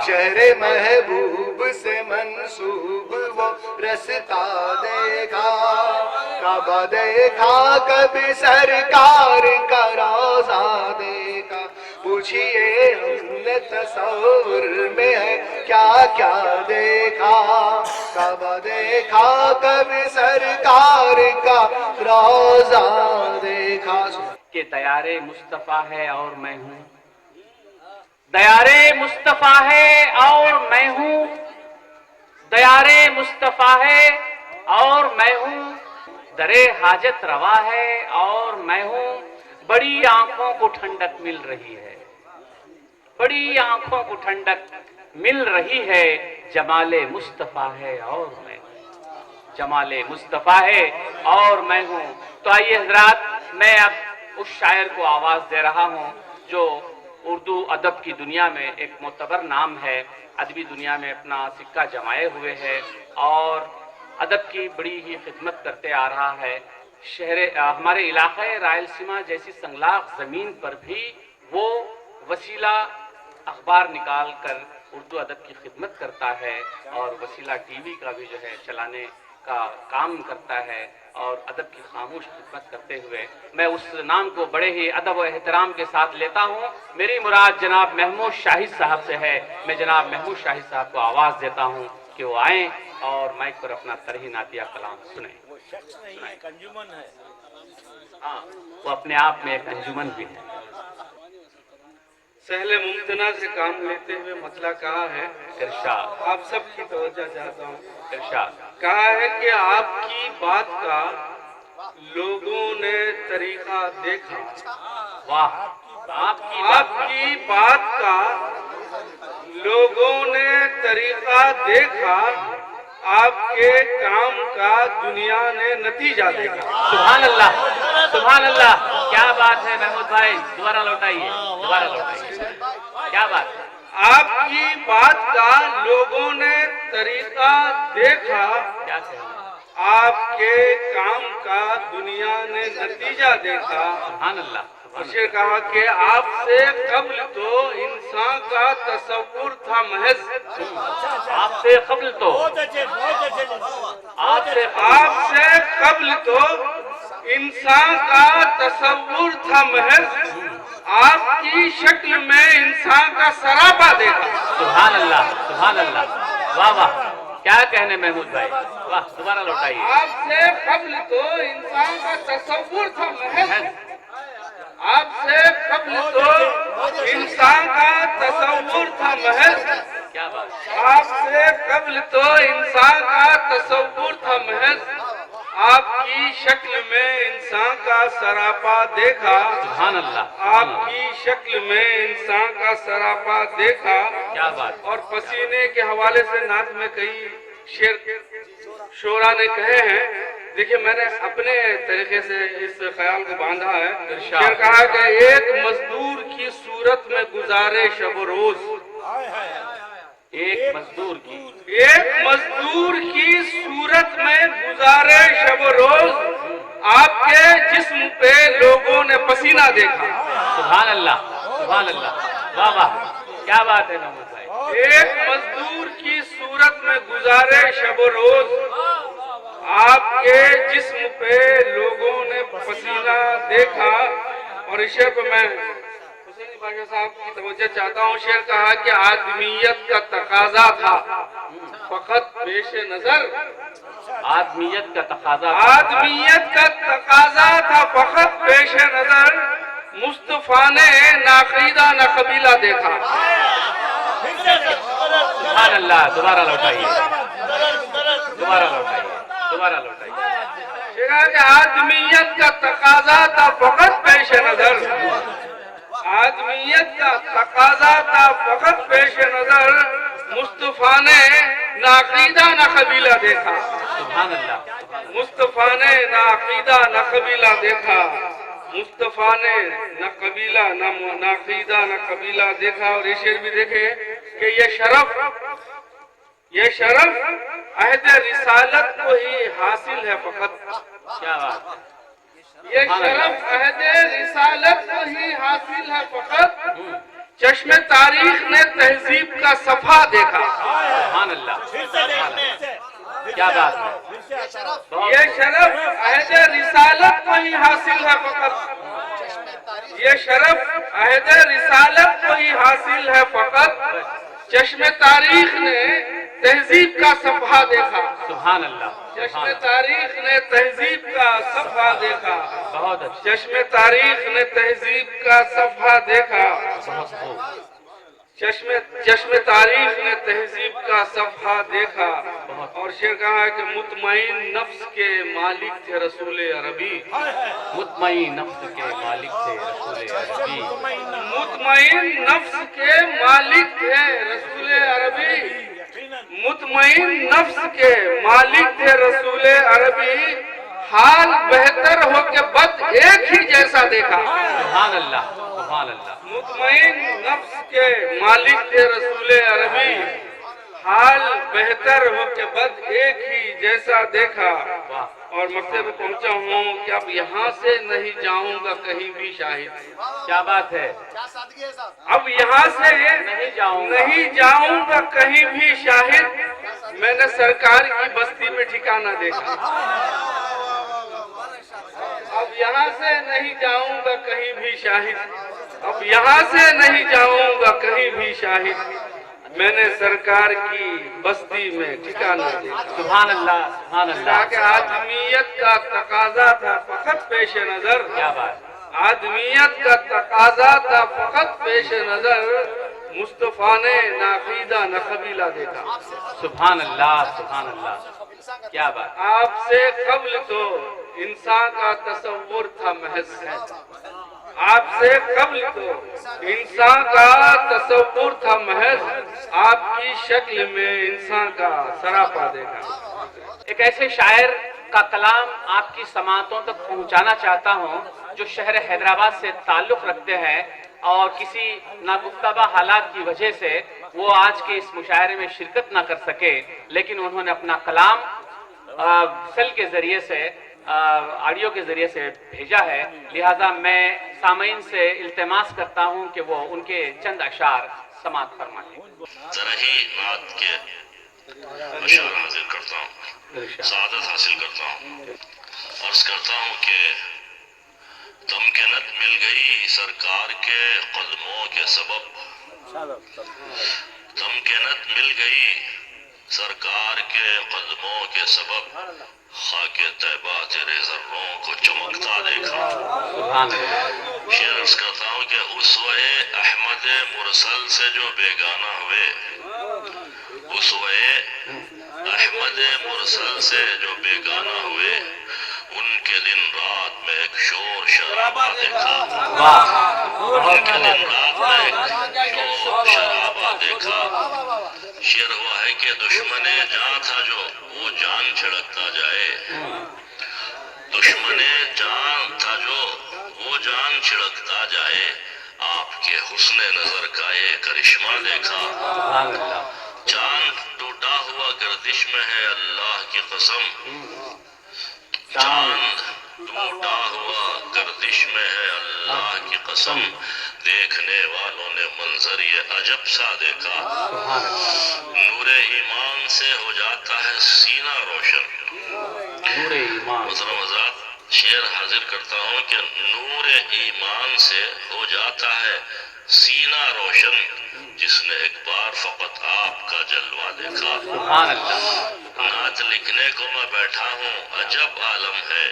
شہر محبوب سے منسوب وہ رستہ دیکھا، کعبہ دیکھا کبھی سرکار کا روضہ دیکھا، پوچھئے ہم نے تصور میں ہے کیا کیا دیکھا، کعبہ دیکھا کبھی سرکار کا روضہ دیکھا، کہ دیار مصطفیٰ ہے اور میں ہوں، دیار مصطفیٰ ہے اور میں ہوں، دیار مصطفیٰ ہے اور میں ہوں، درے حاجت روا ہے اور میں ہوں، بڑی آنکھوں کو ٹھنڈک مل رہی ہے، بڑی آنکھوں کو ٹھنڈک مل رہی ہے، جمال مصطفیٰ ہے اور میں ہوں، جمال مصطفیٰ ہے اور میں ہوں۔ تو آئیے حضرات، میں اب اس شاعر کو آواز دے رہا ہوں جو اردو ادب کی دنیا میں ایک معتبر نام ہے، ادبی دنیا میں اپنا سکہ جمائے ہوئے ہے اور ادب کی بڑی ہی خدمت کرتے آ رہا ہے۔ ہمارے علاقے رائلسیما جیسی سنگلاخ زمین پر بھی وہ وسیلہ اخبار نکال کر اردو ادب کی خدمت کرتا ہے اور وسیلہ ٹی وی کا بھی جو ہے چلانے کا کام کرتا ہے اور ادب کی خاموش خدمت کرتے ہوئے میں اس نام کو بڑے ہی ادب و احترام کے ساتھ لیتا ہوں۔ میری مراد جناب محمود شاہد صاحب سے ہے، میں جناب محمود شاہد صاحب کو آواز دیتا ہوں کہ وہ آئیں اور مائک پر اپنا طرح نعتیہ کلام سنیں۔ وہ شخص نہیں ہے، ایک انجمن ہے۔ ہاں، وہ اپنے آپ میں ایک انجمن بھی ہے۔ سہل ممتنع سے کام لیتے ہوئے مسئلہ کہا ہے، ارشاد، آپ سب کی توجہ چاہتا ہوں۔ ارشاد، کہا ہے کہ آپ کی بات کا لوگوں نے طریقہ دیکھا، واہ، آپ کی آپ کی بات کا لوگوں نے طریقہ دیکھا، آپ کے کام کا دنیا نے نتیجہ دیکھا۔ سبحان اللہ، سبحان اللہ، کیا بات ہے محمود بھائی، دوبارہ لوٹائیے، دوبارہ لوٹائیے، کیا بات ہے۔ آپ کی بات کا لوگوں نے طریقہ دیکھا، کیا کہنا، آپ کے کام کا دنیا نے نتیجہ دیکھا۔ سبحان اللہ، اسے کہا کہ آپ سے قبل تو انسان کا تصور تھا محض، آپ سے قبل تو، بہت اچھے آپ سے آپ سے قبل تو انسان کا تصور تھا محض، آپ کی شکل میں انسان کا سراپا دیکھا۔ سبحان اللہ، سبحان اللہ، واہ واہ، کیا کہنے محمود بھائی، واہ، دوبارہ لوٹائیے۔ آپ سے قبل تو انسان کا تصور تھا محض، آپ سے قبل تو انسان کا تصور تھا محض، کیا بات، آپ سے قبل تو انسان کا تصور تھا محض، آپ کی شکل میں انسان کا سراپا دیکھا۔ سبحان اللہ، آپ کی شکل میں انسان کا سراپا دیکھا۔ کیا بات، اور پسینے کے حوالے سے نعت میں کئی شعر شعراء نے کہے ہیں۔ دیکھیں میں نے اپنے طریقے سے اس خیال کو باندھا ہے۔ شعر کہا کہ ایک مزدور کی صورت میں گزارے شب و روز، ایک مزدور کی، ایک مزدور کی صورت میں گزارے شب و روز، آپ کے جسم پہ لوگوں نے پسینہ دیکھا۔ سبحان اللہ، سبحان اللہ، واہ واہ، کیا بات ہے محمود بھائی، ایک مزدور کی صورت میں گزارے شب و روز، آپ کے جسم پہ لوگوں نے پسینہ دیکھا۔ اور اس شعر پہ میں حسین باشا صاحب کی توجہ چاہتا ہوں۔ شعر کہا کہ آدمیت کا تقاضا تھا فقط پیش نظر، آدمیت کا تقاضا، آدمیت کا تقاضا تھا فقط پیش نظر، مصطفیٰ نے ناقیدہ نہ قبیلہ دیکھا۔ سبحان اللہ، دوبارہ لوٹائیے، دوبارہ لوٹائیے، دوبارہ لوٹائیے، کہا کہ آدمیت کا تقاضا تھا فقط پیش نظر، آدمیت کا تقاضا تھا فقط پیش نظر، مصطفیٰ نے ناقیدہ نہ قبیلہ دیکھا۔ سبحان اللہ، مصطفیٰ نے نہ عقیدہ نہ قبیلہ دیکھا، مصطفیٰ نے نہ قبیلہ نہ عقیدہ نہ قبیلہ دیکھا۔ اور یہ شعر بھی دیکھیں کہ یہ شرف عہد رسالت کو ہی حاصل ہے فقط، کیا بات، یہ شرف عہد رسالت کو ہی حاصل ہے فقط، چشم تاریخ نے تہذیب کا صفحہ دیکھا۔ سبحان اللہ، کیا بات ہے، یہ شرف عہد رسالت کو ہی حاصل ہے فقط، یہ شرف عہد رسالت کو ہی حاصل ہے فقط، چشم تاریخ نے تہذیب کا صفحہ دیکھا۔ سبحان اللہ، چشم تاریخ نے تہذیب کا صفحہ دیکھا، بہت اچھا، چشم تاریخ نے تہذیب کا صفحہ دیکھا، بہت خوب، چشم تاریخ نے تہذیب کا صفحہ دیکھا۔ اور شعر کہا ہے کہ مطمئن نفس کے مالک تھے رسول عربی، مطمئن نفس کے مالک تھے رسول عربی، مطمئن نفس کے مالک تھے رسول عربی، مطمئن نفس کے مالک تھے رسول عربی، حال بہتر ہو کے بد ایک ہی جیسا دیکھا۔ سبحان اللہ، سبحان اللہ، مطمئن نفس کے مالک تھے رسول عربی، حال بہتر ہو کے بد ایک ہی جیسا دیکھا۔ اور مقصد پہ پہنچا ہوں کہ اب یہاں سے نہیں جاؤں گا کہیں بھی شاہد، کیا بات ہے، اب یہاں سے نہیں جاؤں گا، نہیں جاؤں گا کہیں بھی شاہد، میں نے سرکار کی بستی میں ٹھکانہ دیکھا۔ اب یہاں سے نہیں جاؤں گا کہیں بھی شاہد، اب یہاں سے نہیں جاؤں گا کہیں بھی شاہد، میں نے سرکار کی بستی میں ٹھکانہ دیکھا۔ سبحان اللہ، سبحان اللہ، کہ آدمیت کا تقاضا تھا فقط پیش نظر، کیا بات، آدمیت کا تقاضا تھا فقط پیش نظر، مصطفیٰ نے نہ عقیدہ نہ قبیلہ دیکھا۔ سبحان اللہ، سبحان اللہ، کیا بات، آپ سے قبل تو انسان کا تصور تھا محض، آپ سے قبل تو انسان کا تصور تھا محض، آپ کی شکل میں انسان کا سراپا دیکھا۔ ایک ایسے شاعر کا کلام آپ کی سماعتوں تک پہنچانا چاہتا ہوں جو شہر حیدرآباد سے تعلق رکھتے ہیں اور کسی ناگفتہ حالات کی وجہ سے وہ آج کے اس مشاعرے میں شرکت نہ کر سکے، لیکن انہوں نے اپنا کلام سیل کے ذریعے سے آڈیو کے ذریعے سے بھیجا ہے، لہٰذا میں سامعین سے التماس کرتا ہوں کہ وہ ان کے چند اشعار سماعت فرمائیں۔ ذرا ہی نعت کے اشعار حاضر کرتا ہوں، سعادت حاصل کرتا ہوں، عرض کرتا ہوں کہ تمکنت مل گئی سرکار کے قدموں کے سبب، تمکنت مل گئی سرکار کے قدموں کے سبب، خاک طیبہ تیرے ذروں کو چمکتا دیکھا۔ شعر عرض کرتا ہوں کہ اسوہ احمد مرسل سے جو بیگانہ ہوئے، اسوہ احمد مرسل سے جو بیگانہ ہوئے، ان کے دن رات میں ایک شور شرابہ دیکھا، ان کے دن رات میں ایک شور شرابہ دیکھا۔ شعر ہوا ہے کہ دشمن جاں تھا جو وہ جان چھڑکتا جائے، دشمن جان تھا جو وہ جان چھڑکتا جائے، آپ کے حسن نظر کا یہ کرشمہ دیکھا۔ چاند ٹوٹا ہوا گردش میں ہے اللہ کی قسم، چاند ٹوٹا ہوا گردش میں ہے اللہ کی قسم، دیکھنے والوں نے منظر یہ عجب سا دیکھا۔ نور ایمان سے ہو جاتا ہے سینہ روشن، محترم حضرات شعر حاضر کرتا ہوں کہ نور ایمان سے ہو جاتا ہے سینہ روشن، جس نے ایک بار فقط آپ کا جلوہ دیکھا۔ نعت لکھنے کو میں بیٹھا ہوں عجب عالم ہے،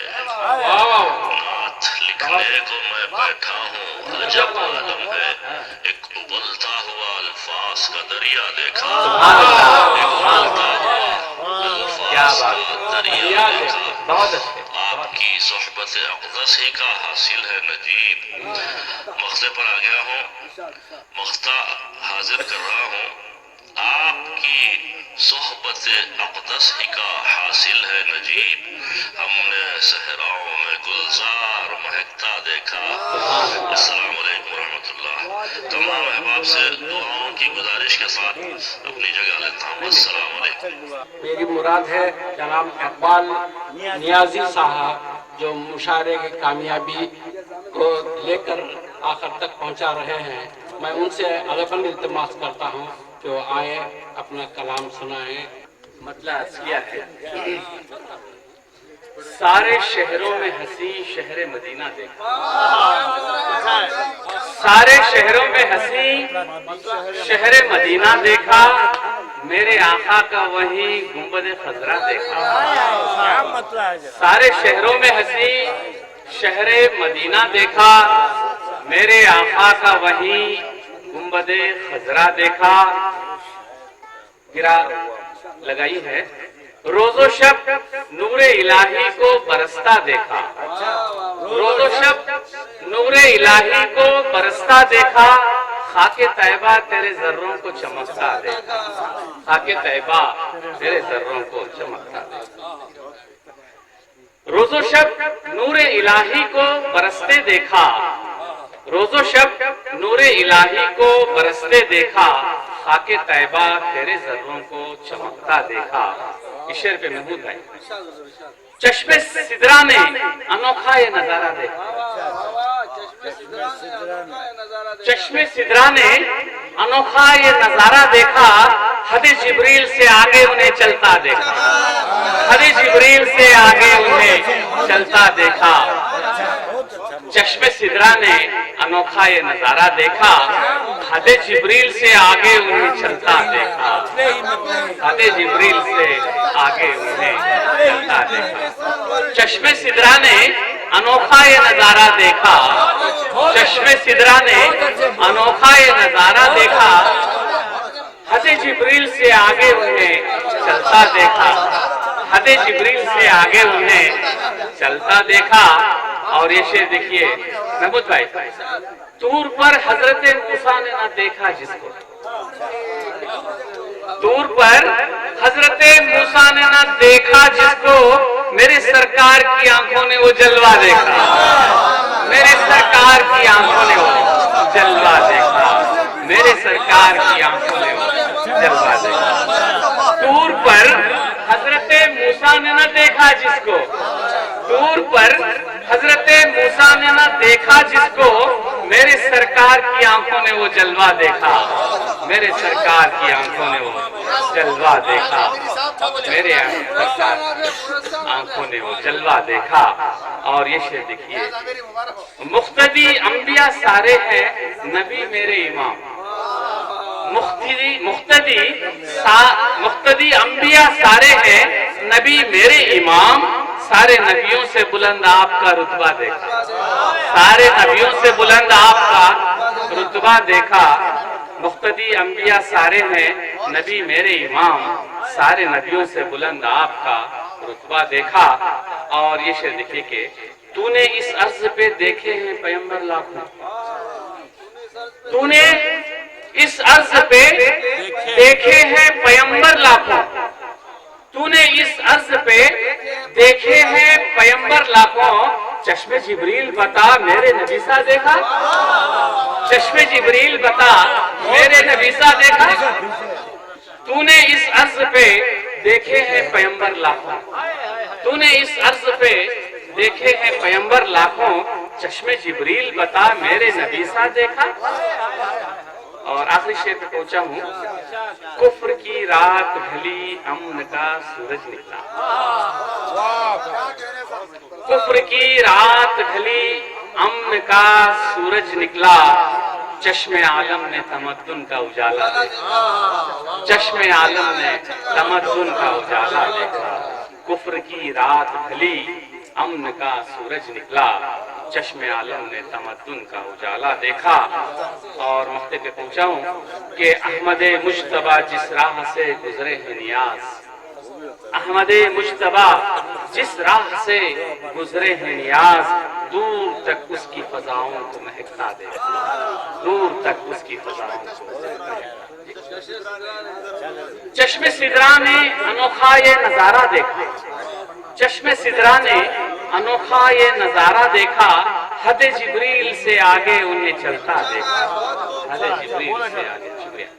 نعت لکھنے کو میں بیٹھا ہوں عجب عالم ہے، ایک ابلتا ہوا الفاظ کا دریا دیکھا، ایک ابلتا ہوا الفاظ کا دریا دیکھا۔ آپ کی صحبت اقدس ہی کا حاصل ہے نجیب، مقصد پر آ گیا ہوں، مقصد حاضر کر رہا ہوں، آپ کی صحبت اقدس ہی کا حاصل ہے نجیب، ہم نے صحراؤں میں گلزار مہکتا دیکھا۔ السلام علیکم ورحمۃ اللہ۔ تمام احباب سے دعاؤں کی گزارش کے ساتھ اپنی جگہ لیتا ہوں۔ السلام علیکم۔ میری مراد ہے جناب اقبال نیازی صاحب جو مشاعرے کی کامیابی کو لے کر آخر تک پہنچا رہے ہیں، میں ان سے غالباً التماس کرتا ہوں جو آئے اپنا کلام سنائیں۔ مطلب اصلیہ ہے سارے شہروں میں ہنسی شہر مدینہ دیکھا، سارے شہروں میں ہنسی شہر مدینہ دیکھا، میرے آقا کا وہیں گنبد خضرا دیکھا۔ سارے شہروں میں ہنسی شہر مدینہ دیکھا، میرے آقا کا وہیں گنبد خضرا دیکھا۔ گرا لگائی ہے روز و شب نور الہی کو برستا دیکھا، روز و شب نور الہی کو برستا دیکھا، خاک طیبہ تیرے ذروں کو چمکتا دیکھا، خاک طیبہ تیرے ذروں کو چمکتا دیکھا۔ روز و شب نور الہی کو برستے دیکھا، روز و شب نور الہی کو برستے دیکھا، خاک طیبہ تیرے ذروں کو چمکتا دیکھا۔ اس شعر پہ محمود بھائی چشم سدرا نے انوکھا یہ نظارہ دیکھا، چشم سدرا نے انوکھا یہ نظارہ دیکھا، حد جبریل سے آگے انہیں چلتا دیکھا، حد جبریل سے آگے انہیں چلتا دیکھا۔ چشم سدرا نے انوکھا یہ نظارہ دیکھا، حد جبریل سے آگے انہیں چلتا دیکھا، حد جبریل سے آگے انہیں چلتا دیکھا۔ چشم سدرا نے انوکھا یہ نظارہ دیکھا، چشم سدرا نے انوکھا یہ نظارہ دیکھا، حد جبریل سے آگے انہیں چلتا دیکھا، حد جبریل سے آگے انہیں چلتا دیکھا۔ اور یہ شعر دیکھیے محمود بھائی، طور پر حضرت موسیٰ نے نہ دیکھا جس کو، طور پر حضرت موسیٰ نے نہ دیکھا جس کو میرے سرکار کی آنکھوں نے وہ جلوہ دیکھا، میرے سرکار کی آنکھوں نے وہ جلوہ دیکھا، میرے سرکار کی آنکھوں نے وہ جلوہ دیکھا۔ طور پر حضرت موسیٰ نے نہ دیکھا جس کو، طور پر حضرت موسیٰ نے نہ دیکھا جس کو میرے سرکار کی آنکھوں نے وہ جلوہ دیکھا، میرے سرکار کی آنکھوں نے وہ جلوہ دیکھا، میرے سرکار کی آنکھوں نے وہ جلوہ دیکھا۔ اور یہ شعر دیکھیے، مقتدی انبیاء سارے ہیں نبی میرے امام، مقتدی انبیاء سارے ہیں نبی میرے امام، سارے نبیوں سے بلند آپ کا رتبہ دیکھا، سارے نبیوں سے بلند آپ کا رتبہ دیکھا۔ مقتدی انبیاء سارے ہیں نبی میرے امام، سارے نبیوں سے بلند آپ کا رتبہ دیکھا۔ اور یہ شعر دیکھیے کہ تو نے اس عرض پہ دیکھے ہیں پیغمبر لاکھوں، تو نے اس عرض پہ دیکھے ہیں پیغمبر لاکھوں، تو نے اس عرض پہ دیکھے ہیں پیغمبر لاکھوں، چشم جبریل بتا میرے نبی سا دیکھا، چشم جبریل بتا میرے نبی سا دیکھا، تو نے اس عرض پہ دیکھے ہیں پیغمبر لاکھوں، تو نے اس عرض پہ دیکھے ہیں پیغمبر لاکھوں، چشم جبریل بتا میرے نبی سا دیکھا۔ اور آخری شعر پہ پہنچا ہوں، کفر کی رات ڈھلی امن کا سورج نکلا، کفر کی رات ڈھلی امن کا سورج نکلا، چشم عالم نے تمدن کا اجالا دیکھا، چشم عالم نے تمدن کا اجالا دیکھا، کفر کی رات ڈھلی امن کا سورج نکلا، چشم عالم نے تمدن کا اجالا دیکھا۔ اور مقطع پہ پہنچا ہوں کہ احمد مجتبی جس راہ سے گزرے ہیں نیاز، احمد مجتبی جس راہ سے گزرے ہیں نیاز، دور تک اس کی فضاؤں کو مہکتا دیکھا، دور تک اس کی فضاؤں کو مہکتا دیکھا۔ چشم سدرا نے انوکھا یہ نظارہ دیکھا، چشم سدرا نے انوکھا یہ نظارہ دیکھا، حد جبریل سے آگے انہیں چلتا دیکھا، حد جبریل سے آگے۔ شکریہ۔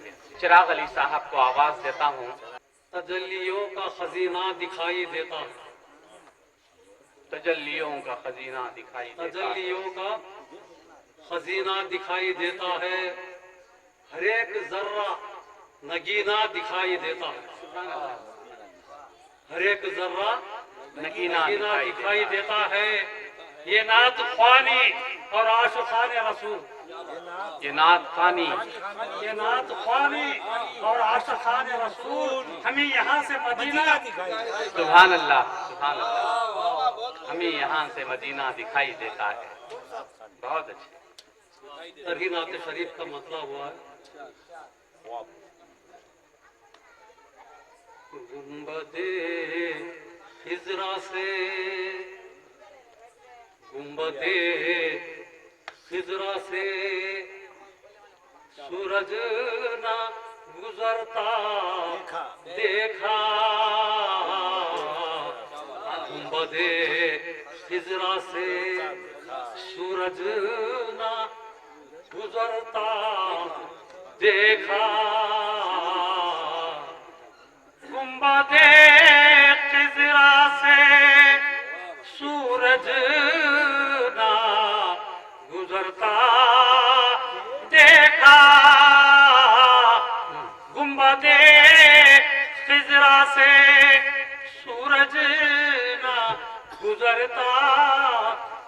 چراغ علی صاحب کو آواز دیتا ہوں۔ تجلیوں کا خزینہ دکھائی دیتا ہے، تجلیوں کا خزینہ دکھائی دیتا ہے، تجلیوں کا خزینہ دکھائی دیتا ہے، ہر ایک ذرہ نگینہ دکھائی دیتا ہے، ہر ایک ذرہ نگینہ دکھائی دیتا ہے۔ یہ نعت خوانی اور عاشقان رسول، یہ نعت خوانی، یہ نعت خوانی اور عاشقان رسول ہمیں یہاں سے مدینہ دکھائی دیتا ہے۔ سبحان اللہ، سبحان اللہ، ہمیں یہاں سے مدینہ دکھائی دیتا ہے۔ بہت اچھے۔ ترغیب نعت شریف کا مطلب ہوا ہے گنبد خضرا سے، گنبد خضرا سے سورج نہ گزرتا دیکھا، گنبد خضرا سے سورج نہ گزرتا دیکھا، گنبد خضرا سے سورج نہ گزرتا دیکھا، گنبد خضرا سے سورج نہ گزرتا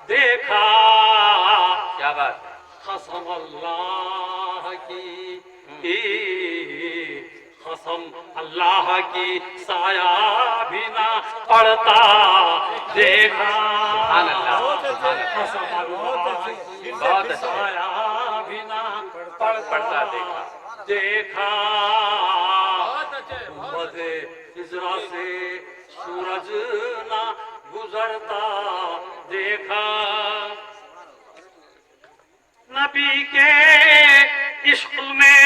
دیکھا۔ کیا بات ہے؟ قسم اللہ کی، قسم اللہ کی سایہ بھی نہ پڑتا دیکھا، سبحان اللہ، سبحان اللہ، قسم اللہ کی بہت اچھا، سایہ بھی نہ پڑھتا دیکھا۔ دیکھا، گنبد خضرا سے سورج نہ گزرتا دیکھا، نبی کے عشق میں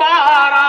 12,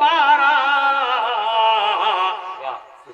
12,